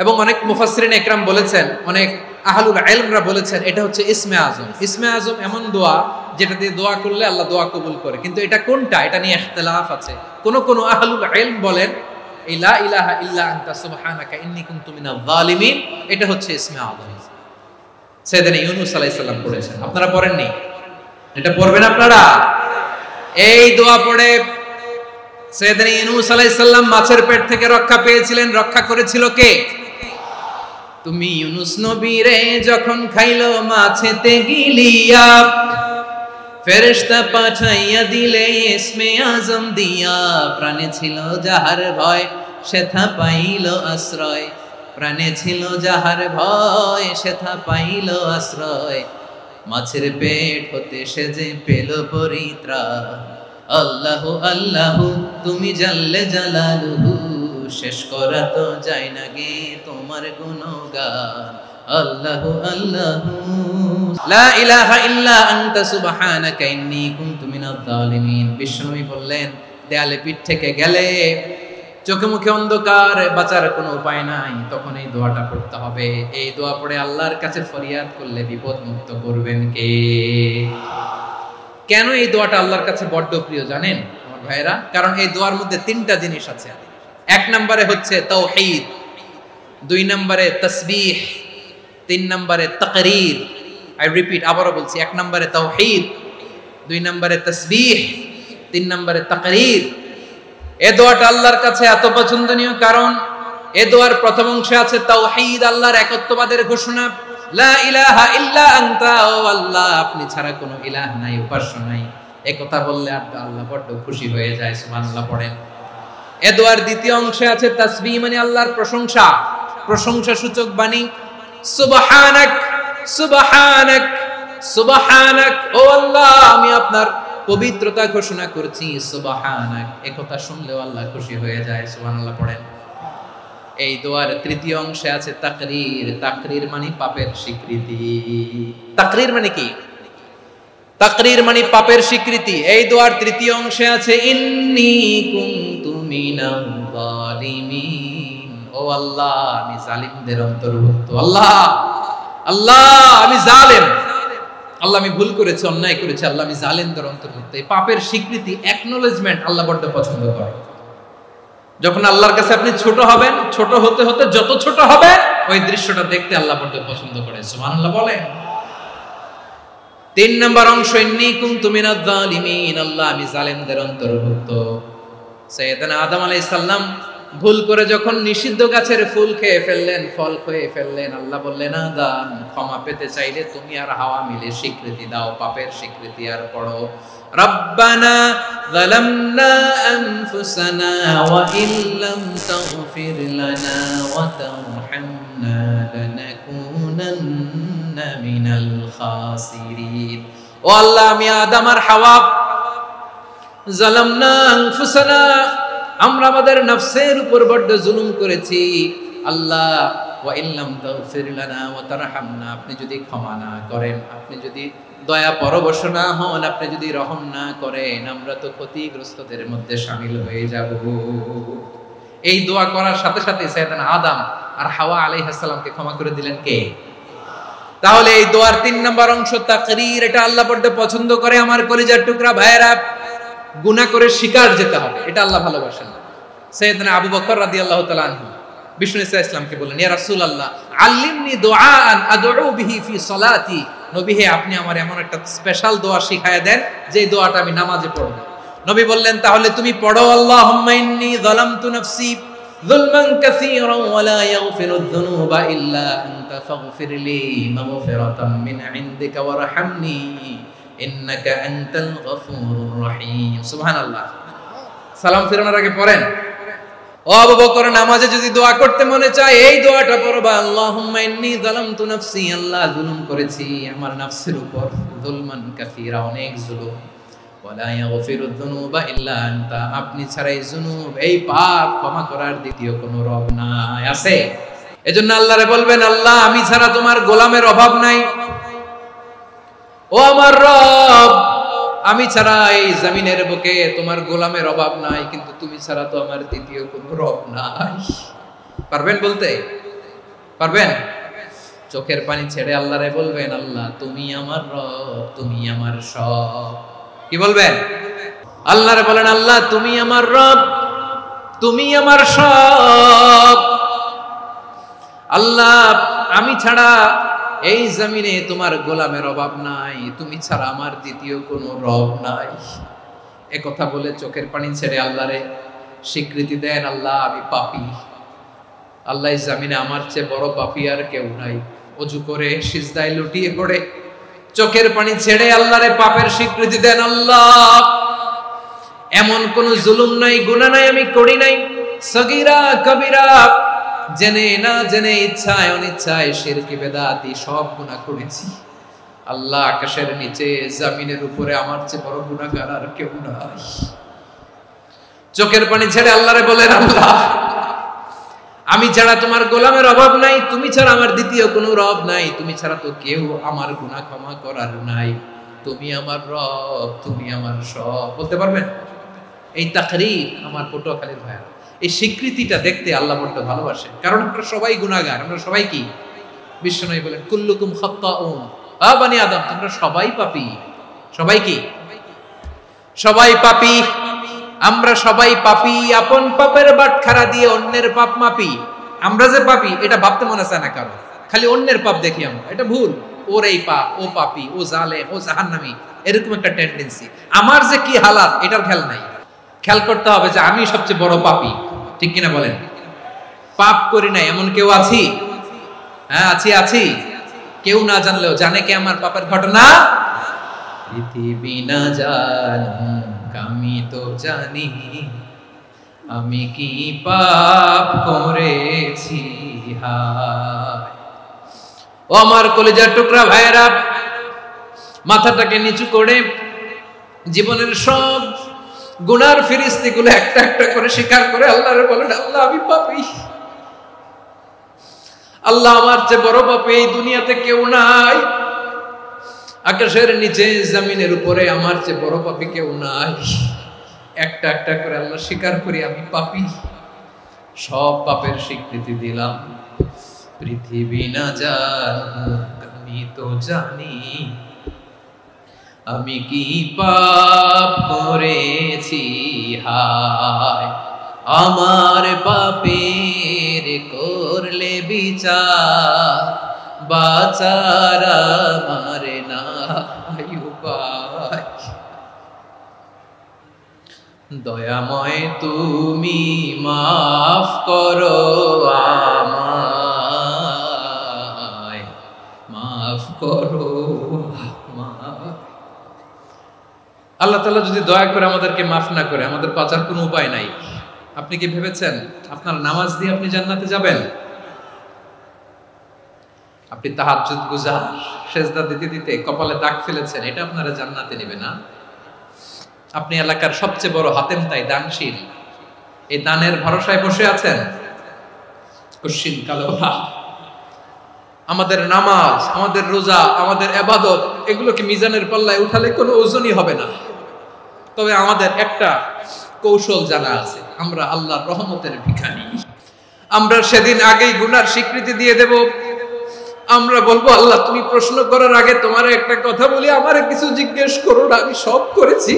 এবং অনেক মুফাসসিরিন একরাম বলেছেন, অনেক আহলুল ইলমরা বলেছেন, এটা হচ্ছে ইসমে আজম। ইসমে আজম এমন দোয়া যেটা দিয়ে দোয়া করলে আল্লাহ দোয়া কবুল করে, কিন্তু এটা কোনটা, এটা নিয়ে ইখতিলাফ আছে। কোন আহলুল ইলম বলেন এই লা ইলাহা ইল্লা আনতা সুবহানাকা ইন্নী কুনতু মিনাজ জালিমিন, এটা হচ্ছে ইসমে আজম। সাইয়েদনা ইউনূস আলাইহিস সালাম পড়েছেন, আপনারা পড়েননি? এটা পড়বেন আপনারা। এই দোয়া পড়ে সাইয়েদনা ইউনূস আলাইহিস সালাম মাছের পেট থেকে রক্ষা পেয়েছিলেন। রক্ষা করেছিল কে? তুমি ইউনূস নবীরে যখন খাইলো মাছেতে গিলিয়া, ফেরেশতা পাঠাইয়া দিলে ইসমে আজম দিয়া, প্রাণে ছিল যাহার ভয় সেথা পাইল আশ্রয়, প্রাণে ছিল যাহার ভয় সেথা পাইল আশ্রয়, মাছের পেট হতে সে যে পেল পরিত্রাণ। আল্লাহু আল্লাহু তুমি জাল্লে জালালুহু, শেষ করা তো যায় না গে তোমার গুণগান। আল্লাহু আল্লাহু লা ইলাহা ইল্লা আনতা সুবহানাকা ইন্নী কুনতু মিনাজ জালিমিন। বিশ্বনবী বললেন, দেয়ালে পিঠ থেকে গেলে, চোখে মুখে অন্ধকার, বাঁচার কোনো উপায় নাই, তখন এই দোয়াটা পড়তে হবে। এই দোয়া পড়ে আল্লাহর কাছে ফরিয়াদ করলে বিপদ মুক্ত করবেন কে? কেন এই দোয়াটা আল্লাহর কাছে বড্ড প্রিয় জানেন আমার ভাইরা? কারণ এই দোয়ার মধ্যে 3টা জিনিস আছে। 1 নম্বরে হচ্ছে তাওহীদ, 2 নম্বরে তাসবিহ, 3 নম্বরে তাকরীর। আই রিপিট, আবারও বলছি, 1 নম্বরে তাওহীদ, 2 নম্বরে তাসবিহ, 3 নম্বরে তাকরীর। এই দোয়াটা আল্লাহর কাছে এত পছন্দনীয় কারণ এই দোয়ার প্রথম অংশে আছে তাওহীদ, আল্লাহর একত্ববাদের ঘোষণা। লা ইলাহা ইল্লা আনতা, ও আল্লাহ আপনি ছাড়া কোনো ইলাহ নাই, উপাস্য নাই, এই কথা বললে আল্লাহ বড় খুশি হয়ে যায়। সুবহানাল্লাহ পড়েন। এই দোয়ার দ্বিতীয় অংশে আছে তাসবিহ, মানে আল্লাহর প্রশংসা, প্রশংসা সূচক বাণী। সুবহানাক সুবহানাক সুবহানাক, ও আল্লাহ আমি আপনার পবিত্রতা ঘোষণা করছি। সুবহানাক, এই কথা শুনলেও আল্লাহ খুশি হয়ে যায়। সুবহানাল্লাহ পড়েন। এই দোয়ার তৃতীয় অংশে আছে তাকরীর, তাকরীর মানে পাপের স্বীকৃতি। তাকরীর মানে কি? তাকরীর মানে পাপের স্বীকৃতি। এই দোয়ার তৃতীয় অংশে আছে ইন্নী কুনতু মিনাজ জালিমিন, ও আল্লাহ আমি জালিমদের অন্তর্ভুক্ত। আল্লাহ আল্লাহ আমি জালেম, আল্লাহ আমি ভুল করেছি, অন্যায় করেছি, আল্লাহ আমি জালেমদের অন্তর্ভুক্ত। এই পাপের স্বীকৃতি, অ্যাকনোলেজমেন্ট আল্লাহ বড় পছন্দ করে। যখন আল্লাহর কাছে আপনি ছোট হবেন, ছোট হতে হতে যত ছোট হবে, ওই দৃশ্যটা দেখতে আল্লাহ বড় পছন্দ করে। সুবহানাল্লাহ বলেন। 3 নম্বর অংশ ইন্নী কুনতু মিনাজ জালিমিন, আল্লাহ আমি জালেমদের অন্তর্ভুক্ত। সাইয়েদনা আদম আলাইহিস সালাম ভুল করে যখন নিষিদ্ধ গাছের ফুল খেয়ে ফেললেন, ফল খেয়ে ফেললেন, আল্লাহ বললেন আদম ক্ষমা পেতে চাইলে তুমি আর হাওয়া মিলে স্বীকৃতি দাও, পাপের স্বীকৃতি। আর পড়ো রব্বানা যালামনা আনফুসানা ওয়া ইল্লাম তাগফির লানা ওয়া তারহামনা লানাকুনান্না মিনাল খাসিরিন। ও আল্লাহ আমি আদম আর হাওয়া যালামনা আনফুসানা, আমরা আমাদের নফসের উপর বড় জুলুম করেছি। আল্লাহ ওয়া ইল্লাম তাগফির লানা ওয়া তারহামনা, আপনি যদি ক্ষমা না করেন, আপনি যদি দয়া পরবশ না হন, আপনি যদি রহম না করেন, আমরা তো ক্ষতিগ্রস্তদের মধ্যে শামিল হয়ে যাব। এই দোয়া করার সাথে সাথে সাইয়েদনা আদম আর হাওয়া আলাইহিস সালামকে ক্ষমা করে দিলেন কে? তাহলে এই দোয়ার 3 নম্বর অংশ তাকরীর, এটা আল্লাহ বড় পছন্দ করে। আমার কলিজার টুকরা ভাইয়েরা, গুনাহ করে শিকার যেতে হবে, এটা আল্লাহ ভালোবাসেন। সাইয়েদনা আবু বকর রাদিয়াল্লাহু তাআলা আনহু বিষ্ণু ঈসা ইসলামকে বললেন, ইয়া রাসূলুল্লাহ আল্লিমনি দুআআন আদউ বিহি ফি সালাতি। নবী হে, আপনি আমার এমন একটা স্পেশাল দোয়া শিখায়া দেন যে দোয়াটা আমি নামাজে পড়ব। নবী বললেন, তাহলে তুমি পড়ো, আল্লাহুম্মা ইন্নী যালামতু নাফসি যুলমান কাসীরান ওয়া লা ইয়াগফিরুয যুনুবা ইল্লা আনতা ফাগফিরলি মাগফিরাতাম মিন ইনদিকা ওয়ারহামনি ইন্নাকা আনতাল গফুরুর রহিম। সুবহানাল্লাহ। সালাম ফিরানোর আগে পড়েন। ও আবু বকর, নামাজে যদি দোয়া করতে মনে চায় এই দোয়াটা পড়বা, আল্লাহুম্মা ইন্নী যালামতু নাফসি, আল্লাহ জুলুম করেছি আমার নফসের উপর, যুলমান কাসীরা, অনেক জুলুম, ওয়া লা ইয়াগফিরুয যুনুবা ইল্লা আনতা, আপনি ছাড়া এই জুনুব, এই পাপ ক্ষমা করার দ্বিতীয় কোনো রব নাই। আছে? এজন্য আল্লাহরে বলবেন, আল্লাহ আমি ছাড়া তোমার গোলামের অভাব নাই, ও আমার রব আমি ছাড়া এই জমিনের বুকে তোমার গোলামের অভাব নাই, কিন্তু তুমি ছাড়া তো আমার দ্বিতীয় কোনো রব নাই। পারবেন বলতে? পারবেন? চোখের পানি ছেড়ে আল্লাহরে বলবেন, আল্লাহ তুমি আমার রব, তুমি আমার সব। কি বলবেন? আল্লাহরে বলেন, আল্লাহ তুমি আমার রব, তুমি আমার সব। আল্লাহ আমি ছাড়া এই জমিনে তোমার গোলামের অভাব নাই, তুমি ছাড়া আমার দ্বিতীয় কোনো রব নাই। এ কথা বলে চোখের পানি ছেড়ে আল্লাহরে স্বীকৃতি দেন, আল্লাহ আমি পাপী, আল্লাহ এই জমিনে আমার চেয়ে বড় পাপী আর কেউ নাই। ওযু করে সিজদায় লুটিয়ে পড়ে চোখের পানি ছেড়ে আল্লাহরে পাপের স্বীকৃতি দেন, আল্লাহ এমন কোন জুলুম নাই, গুনাহ নাই আমি করি নাই, সগীরা কবিরা, জেনে না জেনে, ইচ্ছায় অনিচ্ছায়, শিরকি বেদাতি সব গুনাহ করেছি। আল্লাহ আকাশের নিচে জমিনের উপরে আমার চেয়ে বড় গুনাহগার আর কেউ নাই। চোখের পানি ছেড়ে আল্লাহরে বলেন, আল্লাহ আমি ছাড়া তোমার গোলামের অভাব নাই, তুমি ছাড়া আমার দ্বিতীয় কোনো রব নাই, তুমি ছাড়া তো কেউ আমার গুনাহ ক্ষমা করার নাই, তুমি আমার রব, তুমি আমার সব। বলতে পারবেন? এই তাকরীর আমার পটুয়াখালীর ভাইয়া, এই স্বীকৃতিটা দেখতে আল্লাহ বড় ভালোবাসেন, কারণ আমরা সবাই গুনাহগার। আমরা সবাই কি? বিশ্বনবী বলেন, কুল্লুকুম খাত্তাউন, আ বনি আদম তোমরা সবাই পাপী। সবাই কি? সবাই পাপী। আমরা সবাই পাপী, আপন পাপের বাটখারা দিয়ে অন্যের পাপ মাপি। আমরা যে পাপী এটা ভাবতে মনে চায় না কারো, খালি অন্যের পাপ দেখি আমরা, এটা ভুল। ওর এই পাপ, ও পাপী, ও জালেম, ও জাহান্নামী, এরকম একটা টেন্ডেন্সি। আমার যে কি হালাত এটার খেয়াল নাই। খেয়াল করতে হবে যে আমি সবচেয়ে বড় পাপী, ঠিক কিনা বলেন? পাপ করি নাই এমন কেউ আছি? হ্যাঁ আছি, আছি। কেউ না জানলেও জানে কে আমার পাপের ঘটনা? পৃথিবী না জানুক আমি তো জানি, আমি কি পাপ করেছি হায়। ও আমার কলিজার টুকরা ভাইয়েরা, মাথাটাকে নিচু করে জীবনের সব গুনার ফিরিস্তিগুলো একটা একটা করে স্বীকার করে আল্লাহরে বলেন, আল্লাহ আমি পাপী, আল্লাহ আমার চেয়ে বড় পাপী এই দুনিয়াতে কেউ নাই, আকাশের নিচে জমিনের উপরে আমার চেয়ে বড় পাপী কেউ নাই। একটা একটা করে আল্লাহ স্বীকার করি আমি পাপী, সব পাপের স্বীকৃতি দিলাম। পৃথিবী না জানুক আমি তো জানি, আমি কি পাপ করেছি হায়। আমার পাপের করলে বিচার, বাঁচার আমার নাই উপায়। দয়াময় তুমি মাফ করো আমায়, মাফ করো আমায়। আল্লাহ তাআলা যদি দয়া করে আমাদেরকে মাফ না করে, আমাদের বাঁচার কোনো উপায় নাই। আপনি কি ভেবেছেন আপনার নামাজ দিয়ে আপনি জান্নাতে যাবেন? আপনি তাহাজ্জুদ গুজার, সেজদা দিতে দিতে কপালে দাগ ফেলেছেন, এটা আপনারা জান্নাতে নেবে না। আপনি এলাকার সবচেয়ে বড় হাতেম তাই দানশীল, এই দানের ভরসায় বসে আছেন, কশিন কালো না। আমাদের নামাজ, আমাদের রোজা, আমাদের ইবাদত, এগুলোকে মিজানের পাল্লায় উঠালে কোনো ওজনই হবে না। তবে আমাদের একটা কৌশল জানা আছে, আমরা আল্লাহর রহমতের ভিখারি। আমরা সেদিন আগেই গুনার স্বীকৃতি দিয়ে দেব। আমরা বলবো, আল্লাহ তুমি প্রশ্ন করার আগে তোমার একটা কথা বলি, আমারে কিছু জিজ্ঞেস করো না, আমি সব করেছি।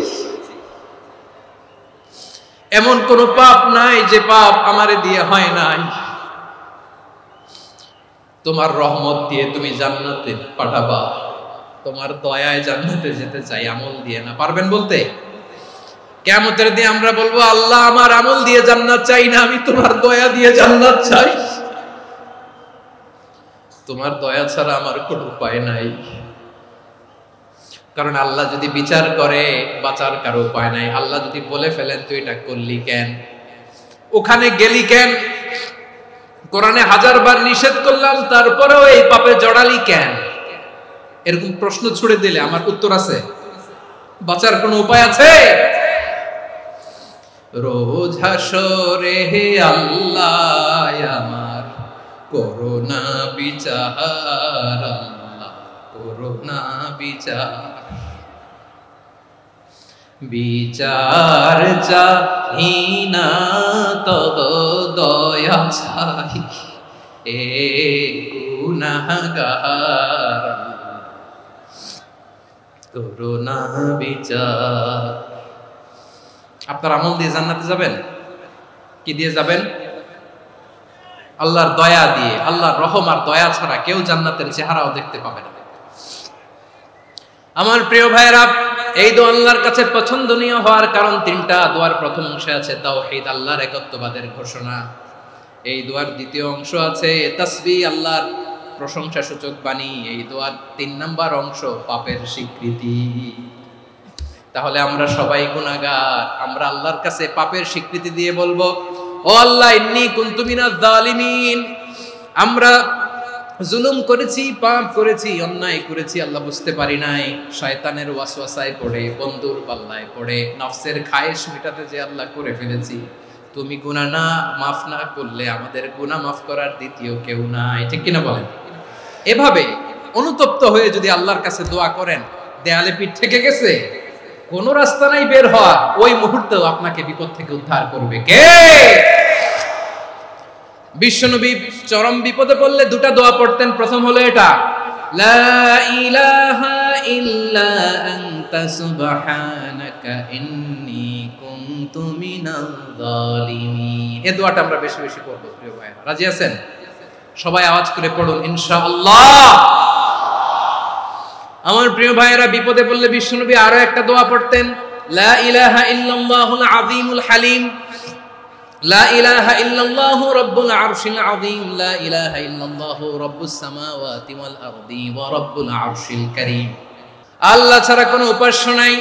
এমন কোন পাপ নাই যে পাপ আমারে দিয়ে হয় নাই। তোমার রহমত দিয়ে তুমি জান্নাতে পাঠাবা, তোমার দয়ায় জান্নাতে যেতে চাই, আমল দিয়ে না। পারবেন বলতে? কিয়ামতের দিন আমরা বলবো, আল্লাহ আমার আমল দিয়ে জান্নাত চাই না, আমি তোমার দয়া দিয়ে জান্নাত চাই। তোমার দয়া ছাড়া আমার কোনো উপায় নাই। কারণ আল্লাহ যদি বিচার করে বাঁচার কারো উপায় নাই। আল্লাহ যদি বলে ফেলেন তুই এটা করলি কেন, ওখানে গেলি কেন, কোরআনে 1000 বার নিষেধ করলাম তারপরেও এই পাপে জড়ালি কেন, এরকম প্রশ্ন ছুড়ে দিলে আমার উত্তর আছে? বাঁচার কোনো উপায় আছে? রোজ হাসরে হে আল্লাহ আমার করোনা বিচার, আল্লাহ করোনা বিচার, বিচার চাহি না তব দয়া চাই, এ গুনাহগার করোনা বিচার। আপনার আমল দিয়ে জান্নাতে যাবেন? কি দিয়ে যাবেন? আল্লাহর দয়া দিয়ে। আল্লাহর রহম আর দয়া ছাড়া কেউ জান্নাতের চেহারাও দেখতে পাবে না। আমার প্রিয় ভাইরা, এই দোয়া আল্লাহর কাছে পছন্দনীয় হওয়ার কারণ 3টা। দোয়ার প্রথম অংশে আছে তাওহীদ, আল্লাহর একত্ববাদের ঘোষণা। এই দোয়ার দ্বিতীয় অংশ আছে তাসবিহ, আল্লাহর প্রশংসা সূচক বাণী। এই দোয়ার 3 নাম্বার অংশ পাপের স্বীকৃতি। তাহলে আমরা সবাই গুনাহগার। আমরা আল্লাহর কাছে পাপের স্বীকৃতি দিয়ে বলবো, ও আল্লাহ ইন্নী কুনতু মিনাজ জালিমিন, আমরা জুলুম করেছি, পাপ করেছি, অন্যায় করেছি, আল্লাহ বুঝতে পারি নাই, শয়তানের ওয়াসওয়াসায় পড়ে, বন্ধুর পাল্লায় পড়ে, নফসের খায়েশ মেটাতে যে আল্লাহ করে ফেলেছি। তুমি গুনাহ না মাফ না করলে আমাদের গুনাহ মাফ করার দ্বিতীয় কেউ নাই। ঠিক কিনা বলেন? এভাবে অনুতপ্ত হয়ে যদি আল্লাহর কাছে দোয়া করেন, দেয়ালে পিঠ থেকে গেছে, কোন রাস্তা নাই বের হওয়া, ওই মুহূর্তেও আপনাকে বিপদ থেকে উদ্ধার করবে কে? বিশ্বনবী চরম বিপদে পড়লে 2টা দোয়া পড়তেন। প্রথম হলো এটা, লা ইলাহা ইল্লা আনতা সুবহানাকা ইন্নী কুনতু মিনাল জালিমিন। এই দোয়াটা আমরা বেশি বেশি পড়ব প্রিয় ভাইরা। রাজি আছেন? সবাই আওয়াজ করে পড়ুন ইনশাআল্লাহ। আমার প্রিয় ভাইয়েরা, বিপদে পড়লে বিশ্বনবী আরো একটা দোয়া পড়তেন, লা ইলাহা ইল্লাল্লাহুল আযীমুল হালিম, লা ইলাহা ইল্লাল্লাহু রাব্বুল আরশিল আযীম, লা ইলাহা ইল্লাল্লাহু রাব্বুস সামাওয়াতি ওয়াল আরদি ওয়া রাব্বুল আরশিল কারীম। আল্লাহ ছাড়া কোনো উপাস্য নাই,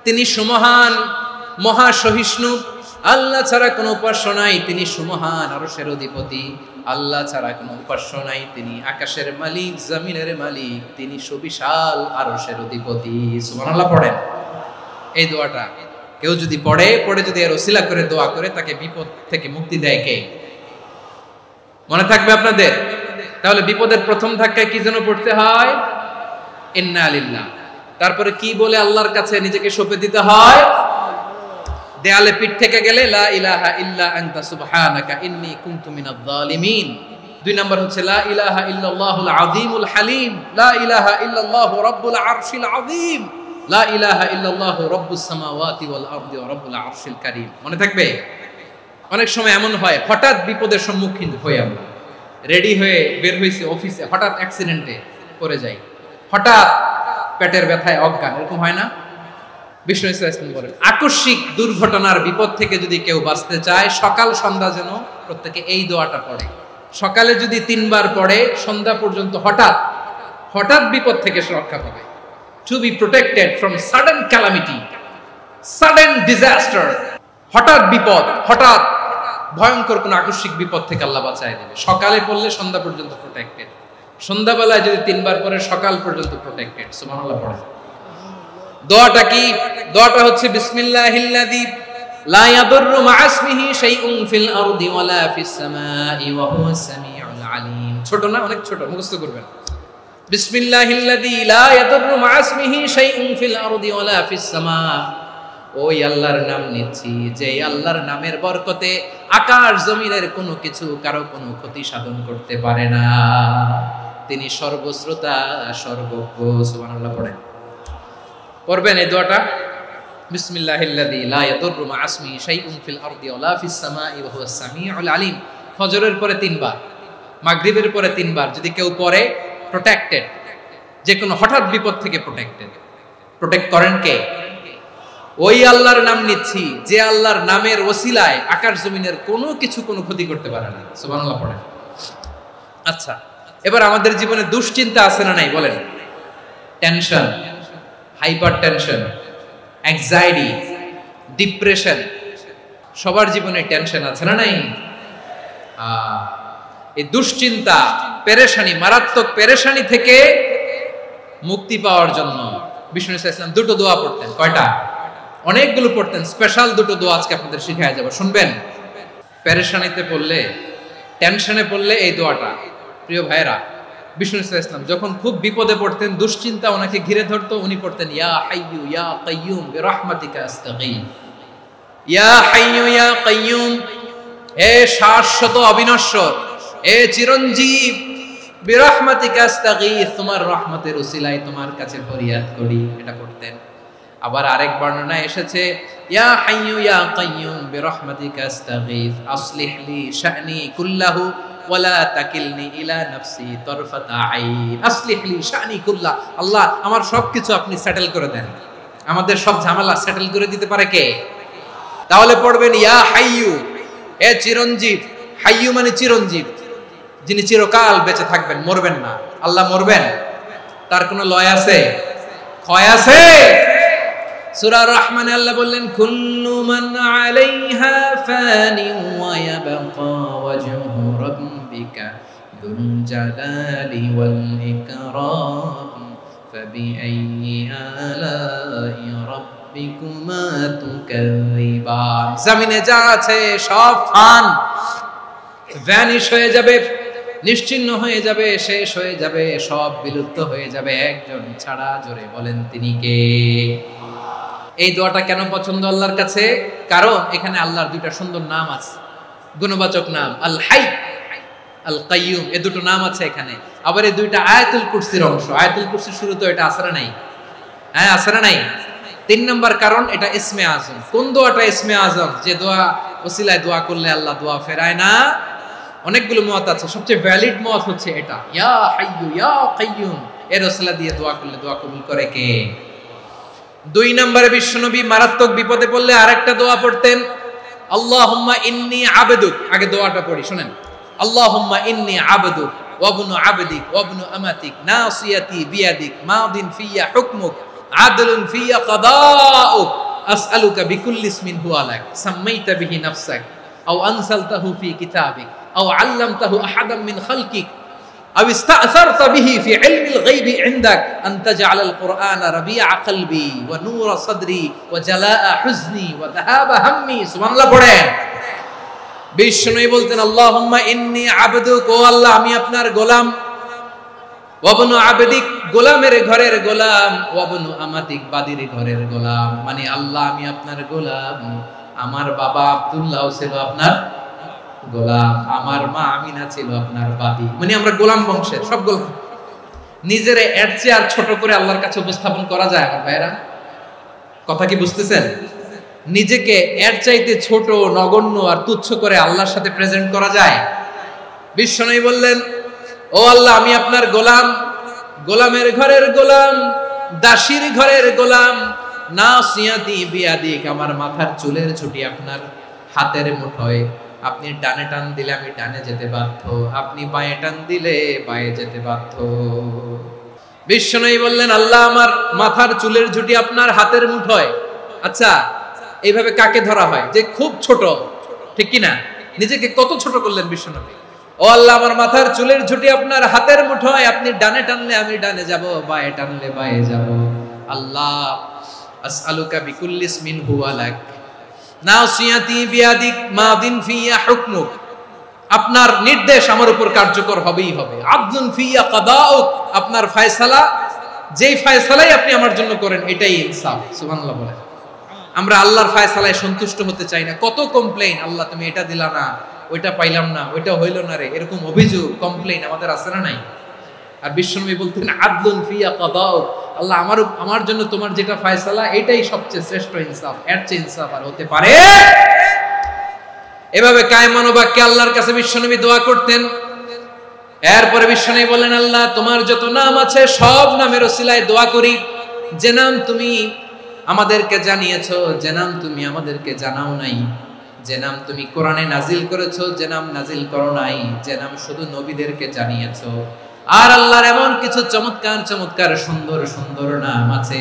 তিনি সুমহান, মহা সহিষ্ণু। আল্লাহ ছাড়া কোনো উপাস্য নাই, তিনি সুমহান, আরশের অধিপতি। আল্লাহ ছাড়া কোনো উপাস্য নাই, তিনি আকাশের মালিক, জমিনের মালিক, তিনি সুবিশাল আরশের অধিপতি। সুবহানাল্লাহ পড়েন। এই দোয়াটা কেউ যদি পড়ে যদি এর ওসিলা করে দোয়া করে, তাকে বিপদ থেকে মুক্তি দেয় কে? মনে থাকবে আপনাদের? তাহলে বিপদের প্রথম ধাক্কায় কি যেন পড়তে হয়? ইন্না লিল্লাহ। তারপরে কি বলে আল্লাহর কাছে নিজেকে সঁপে দিতে হয়? দেয়ালে পিঠ থেকে গেলে লা ইলাহা ইল্লা আনতা সুবহানাকা ইন্নী কুনতু মিনাজ জালিমিন। 2 নাম্বার হচ্ছে লা ইলাহা ইল্লাল্লাহুল আযীমুল হালিম, লা ইলাহা ইল্লাল্লাহু রাব্বুল আরশিল আযীম, লা ইলাহা ইল্লাল্লাহু রাব্বুস সামাওয়াতি ওয়াল আরদি ওয়া রাব্বুল আরশিল কারীম। মনে থাকবে? অনেক সময় এমন হয়, হঠাৎ বিপদের সম্মুখীন হই, আমরা রেডি হয়ে বের হইছি অফিসে, হঠাৎ অ্যাক্সিডেন্টে পড়ে যাই, হঠাৎ পেটের ব্যথায় অজ্ঞান, এরকম হয় না? বিষ্ণু ইসলাম বলেন, আকস্মিক দুর্ঘটনার বিপদ থেকে যদি কেউ বাঁচতে চায়, সকাল সন্ধ্যা যেন প্রত্যেকে এই দোয়াটা পড়ে। সকালে যদি 3 বার পড়ে, সন্ধ্যা পর্যন্ত হঠাৎ বিপদ থেকে সে রক্ষা পাবে। To be protected from sudden calamity, sudden disaster, হঠাৎ বিপদ, হঠাৎ ভয়ঙ্কর কোন আকস্মিক বিপদ থেকে আল্লাহ বাঁচায় দেবে। সকালে পড়লে সন্ধ্যা পর্যন্ত প্রোটেক্টেড, সন্ধ্যাবেলায় যদি 3 বার পড়ে সকাল পর্যন্ত প্রোটেক্টেড। সুবহানাল্লাহ পড়ে। দোয়াটা কি? দোয়াটা হচ্ছে বিসমিল্লাহিল্লাযী লা ইয়াদুররু মা'a ইসমিহি শাইউন ফিল আরদি ওয়ালা ফিস সামাই ওয়া হুয়াস সামিউল আলীম। ছোট না? অনেক ছোট, মুখস্থ করবেন। বিসমিল্লাহিল্লাযী লা ইয়াদুররু মা'a ইসমিহি শাইউন ফিল আরদি ওয়ালা ফিস সামা। ওই আল্লাহর নাম নিচ্ছি, যে আল্লাহর নামের বরকতে আকাশ জমিনের কোনো কিছু কারো কোনো ক্ষতি সাধন করতে পারে না। তিনি সর্বশ্রোতা, সর্বজ্ঞ। সুবহানাল্লাহ পড়েন। পড়বেন এই দোয়াটা, বিসমিল্লাহিল্লাযী লা ইয়াদুররু মা'a ইসমিহি শাইউন ফিল আরদি ওয়ালা ফিস সামাই ওয়া হুয়াস সামিউল আলীম। ফজরের পরে 3 বার, মাগরিবের পরে 3 বার যদি কেউ পড়ে প্রোটেক্টেড, যে কোনো হঠাৎ বিপদ থেকে প্রোটেক্টেড। প্রোটেক্ট করেন কে? ওই আল্লাহর নাম নিচ্ছি যে আল্লাহর নামের ওসিলায় আকাশ জমিনের কোনো কিছু কোনো ক্ষতি করতে পারে না। সুবহানাল্লাহ পড়েন। আচ্ছা, এবার আমাদের জীবনে দুশ্চিন্তা আছে না নাই বলেন? Tension, hyper tension, anxiety, depression, সবার জীবনে টেনশন আছে না নাই? এই দুশ্চিন্তা, পেরেশানি, মারাত্মক পেরেশানি থেকে মুক্তি পাওয়ার জন্য বিষ্ণু সাল্লাল্লাহু আলাইহি ওয়াসাল্লাম দুটো দোয়া পড়তেন। কয়টা? অনেকগুলো পড়তেন। স্পেশাল দুটো দোয়া আজকে আপনাদের শিখায় যাব, শুনবেন। পেরেশানিতে পড়লে, টেনশনে পড়লে এই দোয়াটা, প্রিয় ভাইরা, বিষ্ণু সাল্লাল্লাহু আলাইহি ওয়াসাল্লাম যখন খুব বিপদে পড়তেন, দুশ্চিন্তা ওনাকে ঘিরে ধরতো, উনি পড়তেন ইয়া হাইয়ু ইয়া কাইয়ুম বিরহমাতিকা আস্তাগীথ। ইয়া হাইয়ু ইয়া কাইয়ুম, হে শাশ্বত অবিনশ্বর, হে চিরঞ্জীব, বিরহমাতিকা আস্তাগীথ, তোমার রহমতের উসিলায় তোমার কাছে ফরিয়াদ করি। এটা পড়তেন। আবার আরেক বর্ণনায় এসেছে ইয়া হাইয়ু ইয়া কাইয়ুম বিরহমাতিকা আস্তাগীথ আসলিহ লি শা'নি কুল্লাহু ওয়ালা তাকিলনি ইলা নাফসি তারফাতা আইন। আসলিহ লি শা'নি কুল্লাহ, আল্লাহ আমার সবকিছু আপনি সেটেল করে দেন। আমাদের সব ঝামেলা সেটেল করে দিতে পারে কে? তাহলে পড়বেন ইয়া হাইয়ু, এ চিরঞ্জীব। হাইয়ু মানে চিরঞ্জীব, যিনি চিরকাল বেঁচে থাকবেন, মরবেন না। আল্লাহ মরবেন? তার কোনো লয় আছে? ক্ষয় আছে? সূরা রহমানে আল্লাহ বললেন কুল্লু মান আলাইহা ফানি ওয়া ইয়াবকা ওয়াজহু রাব্বিকা যুল জালালি ওয়াল ইকরাম ফাবিআইয়ি আলাই রাব্বিকুমা তুকাযিবান। জমিনে যা আছে সব ফান, ভ্যানিশ হয়ে যাবে, নিশ্চিহ্ন হয়ে যাবে, শেষ হয়ে যাবে, সব বিলুপ্ত হয়ে যাবে একজন ছাড়া। জোরে বলেন তিনি কে? এই দোয়াটা কেন পছন্দ আল্লাহর কাছে? কারণ এখানে আল্লাহর দুইটা সুন্দর নাম আছে, গুণবাচক নাম, আল হাই, আল কাইয়ুম, এই দুটো নাম আছে এখানে। আবার এই দুইটা আয়াতুল কুরসির অংশ। আয়াতুল কুরসির শুরুতে এটা আছে না নাই? হ্যাঁ, আছে না নাই? 3 নম্বর কারণ এটা ইসমে আজম। কোন দোয়াটা ইসমে আজম? যে দোয়া ওসিলায় দোয়া করলে আল্লাহ দোয়া ফেরায় না। অনেকগুলো মত আছে, সবচেয়ে ভ্যালিড মত হচ্ছে এটা, ইয়া হাইয়ু ইয়া কাইয়ুম, এর ওসিলা দিয়ে দোয়া করলে দোয়া কবুল করে কে? 2 নম্বরে বিশ্বনবী মারাত্মক বিপদে পড়লে আরেকটা দোয়া পড়তেন, আল্লাহুম্মা ইন্নী আবদুক। আগে দোয়াটা পড়ি, শুনেন। আল্লাহুম্মা ইন্নী আবদুক ওয়া ইবনু আবদিক ওয়া ইবনু আমাতিক নাসিয়াতি বিয়াদিক মাদিন ফিয়া হুকমুক আদলুন ফিয়া কাদাউক আসআলুকা বিকুল্লি ইসমিন হুয়া লাক সাম্মাইতা বিহি নাফসাক আও আনসালতাহু ফি কিতাবিক আও আল্লামতাহু আহাদাম মিন খালকিক أو استأثرت به في علم الغيب عندك أن تجعل القرآن ربيع قلبي ونور صدري وجلاء حزني وذهاب همي। سبحان الله পড়েন। বিষ্ণু বলতেন আল্লাহুম্মা ইন্নী আবদুক, ও আল্লাহ আমি আপনার গোলাম, ওয়াবনু আবদিক, গোলামের ঘরের গোলাম, ওয়াবনু আমাতিক, বাদির ঘরের গোলাম। মানে আল্লাহ আমি আপনার গোলাম, আমার বাবা আব্দুল্লাহ ছিল আপনার গোলাম, আমার মা আমিনা ছিল আপনার বাদী। মানে আমরা গোলাম বংশের, সব গোলাম। নিজেরে এর চেয়ে আর ছোট করে আল্লাহর কাছে উপস্থাপন করা যায় আমার ভাইরা? কথা কি বুঝতেছেন? নিজেকে এর চাইতে ছোট, নগণ্য আর তুচ্ছ করে আল্লাহর সাথে প্রেজেন্ট করা যায়? বিশ্বনবী বললেন ও আল্লাহ আমি আপনার গোলাম, গোলামের ঘরের গোলাম, দাসীর ঘরের গোলাম, নাসিয়াতি বিয়াদিক, আমার মাথার চুলের ছুটি আপনার হাতের মুঠোয়। আপনি ডানে টান দিলে আমি ডানে যেতে বাধ্য, আপনি বাঁয়ে টান দিলে বাঁয়ে যেতে বাধ্য। বিশ্বনবী বললেন আল্লাহ আমার মাথার চুলের ঝুঁটি আপনার হাতের মুঠোয়। আচ্ছা, এইভাবে কাকে ধরা হয়? যে খুব ছোট, ঠিক কি না? নিজেকে কত ছোট করলেন বিশ্বনবী। ও আল্লাহ আমার মাথার চুলের ঝুঁটি আপনার হাতের মুঠোয়, আপনি ডানে টানলে আমি ডানে যাব, বাঁয়ে টানলে বাঁয়ে যাব। আল্লাহ আসআলুকা বিকুল্লি ইসমিন হুয়া লাক নাসিয়াতি বিয়াদিক মাদিন ফিয়া হুকমুক, আপনার নির্দেশ আমার উপর কার্যকর হবেই হবে। আদলুন ফিয়া কাদাউক, আপনার ফয়সালা, যেই ফয়সালাই আপনি আমার জন্য করেন এটাই ইনসাফ। সুবহানাল্লাহ বলেন। আমরা আল্লাহর ফয়সালায় সন্তুষ্ট হতে চাই না। কত কমপ্লেইন, আল্লাহ তুমি এটা দিলা না, ওইটা পাইলাম না, ওইটা হইল না রে, এরকম অভিযোগ, কমপ্লেইন আমাদের আছে না নাই? আর বিশ্বনবী বলতেন আদলুন ফিয়া কাদাউক, আল্লাহ আমার জন্য তোমার যেটা ফয়সালা এটাই সবচেয়ে শ্রেষ্ঠ ইনসাফ, এর চেয়ে ইনসাফ আর হতে পারে? এভাবে কায়মান বাক্যে আল্লাহর কাছে বিশ্বনবী দোয়া করতেন। এরপরে বিশ্বনবী বললেন, আল্লাহ তোমার যত নাম আছে সব নামের ওসিলায় দোয়া করি, যে নাম তুমি আমাদেরকে জানিয়েছো, যে নাম তুমি আমাদেরকে জানাও নাই, যে নাম তুমি কোরআনে নাজিল করেছো, যে নাম নাজিল করো নাই, যে নাম শুধু নবীদেরকে জানিয়েছো। আর আল্লাহর এমন কিছু চমৎকার চমৎকার সুন্দর সুন্দর নাম আছে,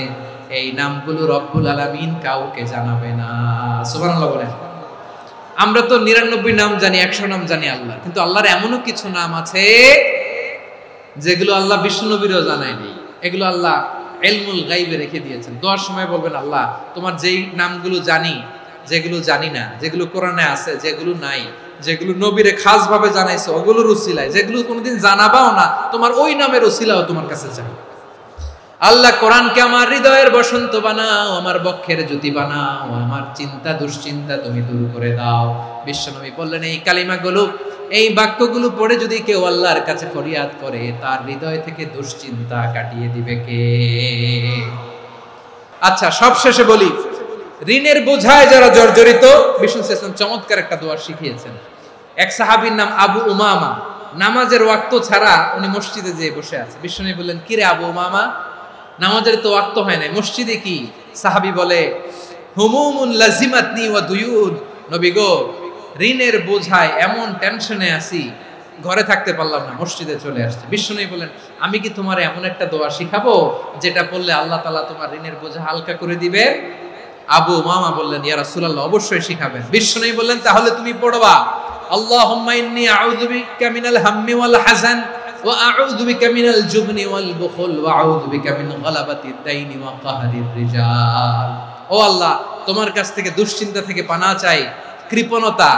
এই নামগুলো রব্বুল আলামিন কাউকে জানাবে না। সুবহানাল্লাহ বলেন। আমরা তো 99 নাম জানি, 100 নাম জানি আল্লাহ, কিন্তু আল্লাহর এমনও কিছু নাম আছে যেগুলো আল্লাহ বিষ্ণু নবীরও জানায়নি। এগুলো আল্লাহ ইলমুল গায়বে রেখে দিয়েছেন। দোয়ার সময় বলবেন, আল্লাহ তোমার যেই নামগুলো জানি, যেগুলো জানি না, যেগুলো কোরআনে আছে, যেগুলো নাই, যেগুলো নবীরে খাস ভাবে জানাইছো ওগুলোর উসিলায়, যেগুলো কোনোদিন জানাবাও না, তোমার ওই নামের উসিলাও তোমার কাছে চাই। আল্লাহ কোরআনকে আমার হৃদয়ের বসন্ত বানাও, আমার বক্ষের জ্যোতি বানাও, আমার চিন্তা দুশ্চিন্তা তুমি দূর করে দাও। বিশ্বনবী বললেন, এই কালিমাগুলো, এই বাক্যগুলো পড়ে যদি কেউ আল্লাহর কাছে ফরিয়াদ করে, তার হৃদয় থেকে দুশ্চিন্তা কাটিয়ে দিবে কে? আচ্ছা, সবশেষে বলি, ঋণের বোঝায় যারা জর্জরিত, বিষ্ণু সাল্লাল্লাহু চমৎকার একটা দোয়া শিখিয়েছেন। এক সাহাবীর নাম আবু উমামা, নামাজের ওয়াক্ত ছাড়া উনি মসজিদে যেয়ে বসে আছে। বিষ্ণু বললেন, কি রে আবু উমামা, নামাজের তো ওয়াক্ত হয় না, মসজিদে কি? সাহাবী বলে, হুমুমুন লাজিমাতনি ওয়া দুয়ুন, নবী গো, ঋণের বোঝায় এমন টেনশনে আছি, ঘরে থাকতে পারলাম না, মসজিদে চলে আসছে। বিষ্ণু বলেন, আমি কি তোমার এমন একটা দোয়া শিখাবো যেটা পড়লে আল্লাহ তাআলা তোমার ঋণের বোঝা হালকা করে দিবে? আবু উমামা বললেন, ইয়া রাসূলুল্লাহ, অবশ্যই শিখাবেন। বিষ্ণু বললেন, তাহলে তুমি পড়বা, আল্লাহুম্মা ইন্নী আউযু বিকা মিনাল হাম্মি ওয়াল হাযান ওয়া আউযু বিকা মিনাল জুবনি ওয়াল বুখল ওয়া আউযু বিকা মিন গালাবাতিদ দাইনি ওয়া কাহরির রিজাল। ও আল্লাহ, তোমার কাছ থেকে দুশ্চিন্তা থেকে পানাহ চাই, কৃপণতা,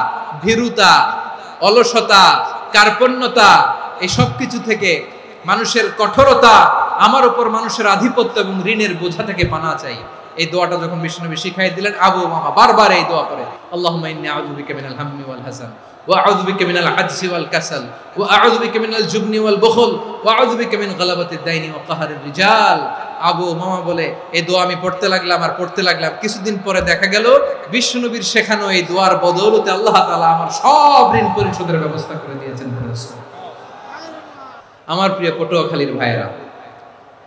ভীরুতা, অলসতা, কার্পণ্যতা, এই সব কিছু থেকে, মানুষের কঠোরতা, আমার উপর মানুষের আধিপত্য এবং ঋণের বোঝা থেকে পানাহ চাই। এই দোয়াটা যখন বিষ্ণুনবী শিখাই দিলেন, আবু উমামা বারবার এই দোয়া করে, আল্লাহুম্মা ইন্নী আউযু বিকা মিনাল হাম্মি ওয়াল হাযান ওয়া আউযু বিকা মিনাল আজজি ওয়াল কাসাল ওয়া আউযু বিকা মিনাল জুবনি ওয়াল বুখল ওয়া আউযু বিকা মিন গালাবাতিদ দাইনি ওয়া কাহরির রিজাল। আবু উমামা বলে, এই দোয়া আমি পড়তে লাগলাম আর পড়তে লাগলাম, কিছুদিন পরে দেখা গেল বিষ্ণুনবীর শেখানো এই দোয়ার বদৌলতে আল্লাহ তাআলা আমার সব ঋণ পরিশোধের ব্যবস্থা করে দিয়েছেন। আমার প্রিয় পটুয়াখালীর ভাইয়েরা,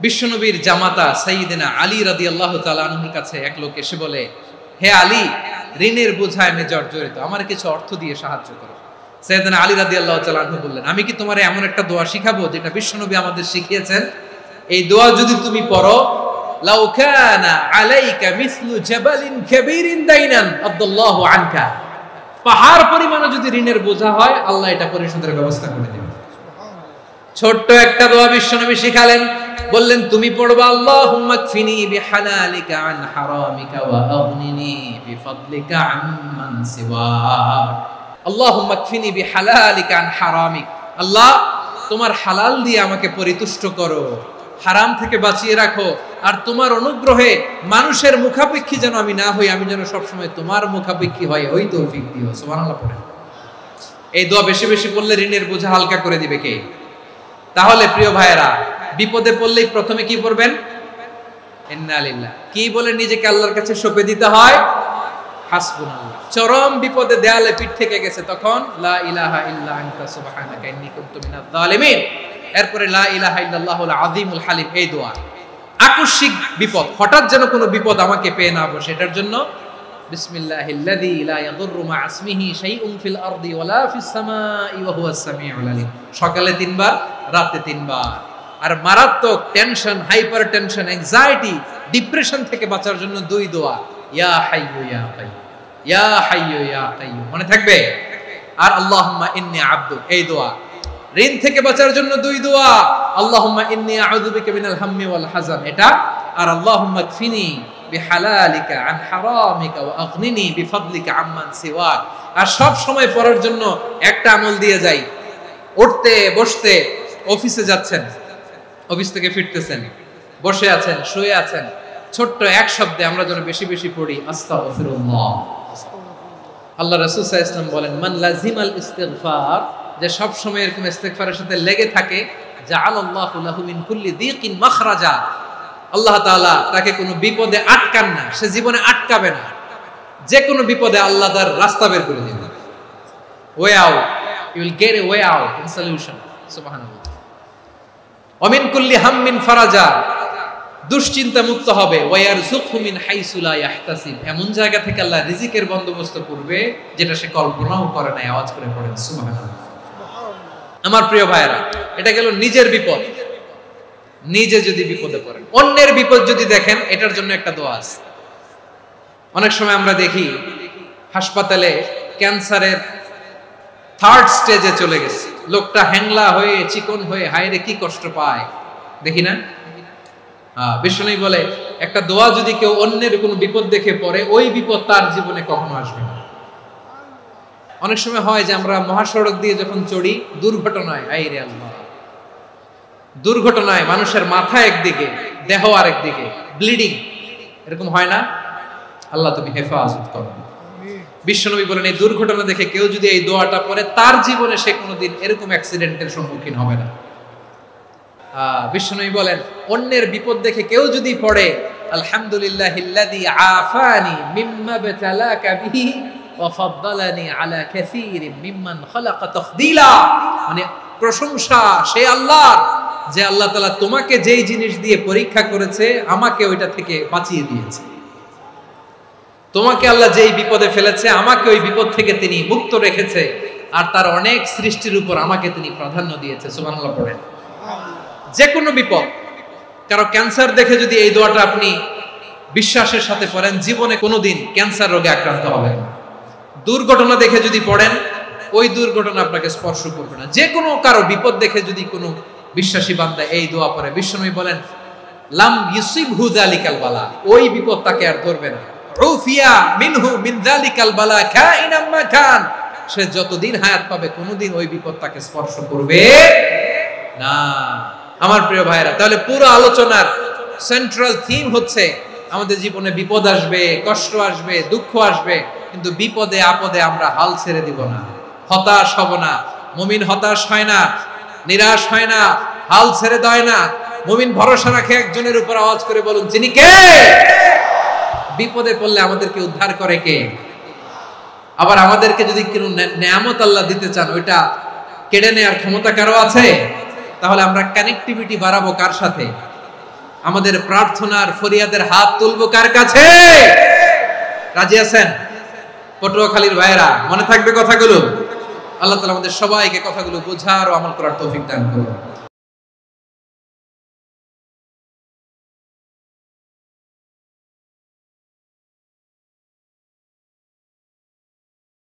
বিশ্বনবীর জামাতা সাইয়্যিদিনা আলী রাদিয়াল্লাহু তাআলা আনহুর কাছে এক লোক এসে বলে, হে আলী, ঋণের বোঝায় আমি জর্জরিত, আমার কিছু অর্থ দিয়ে সাহায্য করো। সাইয়্যিদিনা আলী রাদিয়াল্লাহু তাআলা আনহু বললেন, আমি কি তোমারে এমন একটা দোয়া শিখাবো যেটা বিশ্বনবী আমাদের শিখিয়েছেন? এই দোয়া যদি তুমি পড়ো, লাউ কানা আলাইকা মিসলু জাবালিন কাবীরিন দাইনান আদাল্লাহু আনকা, পাহাড় পরিমাণে যদি ঋণের বোঝা হয়, আল্লাহ এটা পরিশোধের ব্যবস্থা করে দিবেন। ছোট্ট একটা দোয়া বিশ্বনবী শিখালেন, বললেন, তুমি পড়বা, আল্লাহুম্মা কফিনি বিহালালিকা আন হারামিকা ওয়া আগনিনি বিফাদলিকা আম্মান সিওয়াক। আল্লাহুম্মা কফিনি বিহালালিকা আন হারামিক, আল্লাহ তোমার হালাল দিয়ে আমাকে পরিতুষ্ট করো, হারাম থেকে বাঁচিয়ে রাখো, আর তোমার অনুগ্রহে মানুষের মুখাপেক্ষী যেন আমি না হই, আমি যেন সবসময় তোমার মুখাপেক্ষী হই, ওই তৌফিক দিও। সুবহানাল্লাহ পড়েন। এই দোয়া বেশি বেশি পড়লে ঋণের বোঝা হালকা করে দিবে কে? তাহলে প্রিয় ভাইয়েরা, বিপদে পড়লেই প্রথমে কি পড়বেন? ইন্না লিল্লাহ। কি বলে নিজেকে আল্লাহর কাছে সঁপে দিতে হয়? হাসবুনাল্লাহ। চরম বিপদে দেয়ালে পিঠ থেকে গেছে, তখন লা ইলাহা ইল্লা আনতা সুবহানাকা ইন্নী কুনতু মিনাজ জালিমিন। এরপরে লা ইলাহা ইল্লাল্লাহুল আযীমুল হালিম, এই দোয়া। আকস্মিক বিপদ, হঠাৎ যেন কোনো বিপদ আমাকে পেয়ে না বসে, এটার জন্য বিসমিল্লাহিল্লাযী লা ইয়াদুররু মা ইসমিহি শাইউন ফিল আরদি ওয়ালা ফিস সামাই ওয়া হুয়াস সামিউল আলীম। সকালে 3 বার, রাতে 3 বার। আর মারাত্মক tension, hyper tension, anxiety, depression থেকে বাঁচার জন্য 2 দোয়া, ইয়া হাইয়্যু ইয়া কাইয়্যুম, ইয়া হাইয়্যু ইয়া কাইয়্যুম, মনে থাকবে? আর আল্লাহুম্মা ইন্নী আবদুক, এই দোয়া। ঋণ থেকে বাঁচার জন্য 2 দোয়া, আল্লাহুম্মা ইন্নী আউযু বিকা মিনাল হাম্মি ওয়াল হাযান, এটা। আর আল্লাহুম্মা কফিনি বিহালালিকা আন হারামিকা ওয়া আগনিনি বিফাদলিকা আম্মান সিওয়াক। আর সব সময় পড়ার জন্য একটা আমল দিয়ে যাই, উঠতে বসতে, অফিসে যাচ্ছেন, অফিস থেকে ফিরতেছেন, বসে আছেন, শুয়ে আছেন, ছোট্ট এক শব্দে আমরা যেন বেশি বেশি পড়ি, আস্তাগফিরুল্লাহ। আল্লাহ রাসূল সাল্লাল্লাহু আলাইহি ওয়াসাল্লাম বলেন, মান লাজিমাল ইস্তিগফার, যে সব সময় এরকম ইস্তিগফারের সাথে লেগে থাকে, জাআলাল্লাহু লাহু মিন কুল্লি দিকিন মাখরাজা, আল্লাহ তাআলা তাকে কোনো বিপদে আটকান না, সে জীবনে আটকাবে না, যে কোনো বিপদে আল্লাহ তার রাস্তা বের করে দিবেন। Way out, you will get a way out in solution. সুবহানাল্লাহ। ওমিন কুল্লি হাম্মিন ফারাজা, দুশ্চিন্তা মুক্ত হবে, ওয়ারযুকহু মিন হাইসু লা ইয়াহতাসিব, এমন জায়গা থেকে আল্লাহ রিজিকের বন্দোবস্ত করবে যেটা সে কল্পনাও করে নাই। আওয়াজ করে পড়েন সুবহানাল্লাহ। আমার প্রিয় ভাইরা, এটা গেল নিজের বিপদ। নিজে যদি বিপদে পড়েন, অন্যের বিপদ যদি দেখেন, এটার জন্য একটা দোয়া আছে। অনেক সময় আমরা দেখি হাসপাতালে ক্যান্সারের 3rd স্টেজে চলে গেছে, লোকটা হ্যাংলা হয়ে চিকন হয়ে হায়রে কি কষ্ট পায়, দেখি না? বিষ্ণু বলে একটা দোয়া যদি কেউ অন্যের কোনো বিপদ দেখে পড়ে, ওই বিপদ তার জীবনে কখনো আসবে না। অনেক সময় হয় যে আমরা মহাসড়ক দিয়ে যখন চড়ি, দুর্ঘটনায়, আইরে আল্লাহ, দুর্ঘটনায় মানুষের মাথা একদিকে, দেহ আরেকদিকে, ব্লিডিং, এরকম হয় না? আল্লাহ তুমি হেফাজত করো। বিশ্বনবী বলেন এই দুর্ঘটনা দেখে কেউ যদি এই দোয়াটা পড়ে, তার জীবনে সে কোনোদিন এরকম অ্যাক্সিডেন্টের সম্মুখীন হবে না। বিশ্বনবী বলেন অন্যের বিপদ দেখে কেউ যদি পড়ে, আলহামদুলিল্লাহিল্লাযী আফানি মিম্মা বাতালাকা বিহি ওয়া ফাদ্দালানি আলা কাসীরিন মিম্মান খালাকা তাফদীলা, মানে প্রশংসা সে আল্লাহর, যে আল্লাহ তাআলা তোমাকে যেই জিনিস দিয়ে পরীক্ষা করেছে, আমাকে ওইটা থেকে বাঁচিয়ে দিয়েছে। তোমাকে আল্লাহ যেই বিপদে ফেলেছে, আমাকে ওই বিপদ থেকে তিনি মুক্ত রেখেছে, আর তার অনেক সৃষ্টির উপর আমাকে তিনি প্রাধান্য দিয়েছে। সুবহানাল্লাহ পড়েন। যে কোনো বিপদ, কারো ক্যান্সার দেখে যদি এই দোয়াটা আপনি বিশ্বাসের সাথে পড়েন, জীবনে কোনোদিন ক্যান্সার রোগে আক্রান্ত হবেন না। দুর্ঘটনা দেখে যদি পড়েন, ওই দুর্ঘটনা আপনাকে স্পর্শ করবে না। যে কোনো কারো বিপদ দেখে যদি কোনো বিশ্বাসী বান্দা এই দোয়া পড়ে, বিশ্বনবী বলেন লাম ইউসিবহু যালিকাল বালা, ওই বিপদ তাকে আর ধরবে না। উফিয়া মিনহু মিন যালিকাল বালা কাইনাম মা কান, সে যতদিন হায়াত পাবে কোনোদিন ওই বিপদ তাকে স্পর্শ করবে না। আমার প্রিয় ভাইরা, তাহলে পুরো আলোচনার সেন্ট্রাল থিম হচ্ছে আমাদের জীবনে বিপদ আসবে, কষ্ট আসবে, দুঃখ আসবে, কিন্তু বিপদে আপদে আমরা হাল ছেড়ে দিব না, হতাশ হব না। মুমিন হতাশ হয় না, নিরাশ হয় না, হাল ছেড়ে দেয় না। মুমিন ভরসা রাখে একজনের উপর। আওয়াজ করে বলুন যিনি কে? বিপদে পড়লে আমাদেরকে উদ্ধার করে কে? আবার আমাদেরকে যদি কোনো নেয়ামত আল্লাহ দিতে চান, ওইটা কেড়ে নেওয়ার ক্ষমতা কারো আছে? তাহলে আমরা কানেক্টিভিটি বাড়াবো কার সাথে? আমাদের প্রার্থনার ফরিয়াদের হাত তুলবো কার কাছে? রাজি আছেন? পটুয়াখালীর ভাইয়েরা, মনে থাকবে কথাগুলো। আল্লাহ তাআলা আমাদের সবাইকে কথাগুলো বোঝার ও আমল করার তৌফিক দান করুন।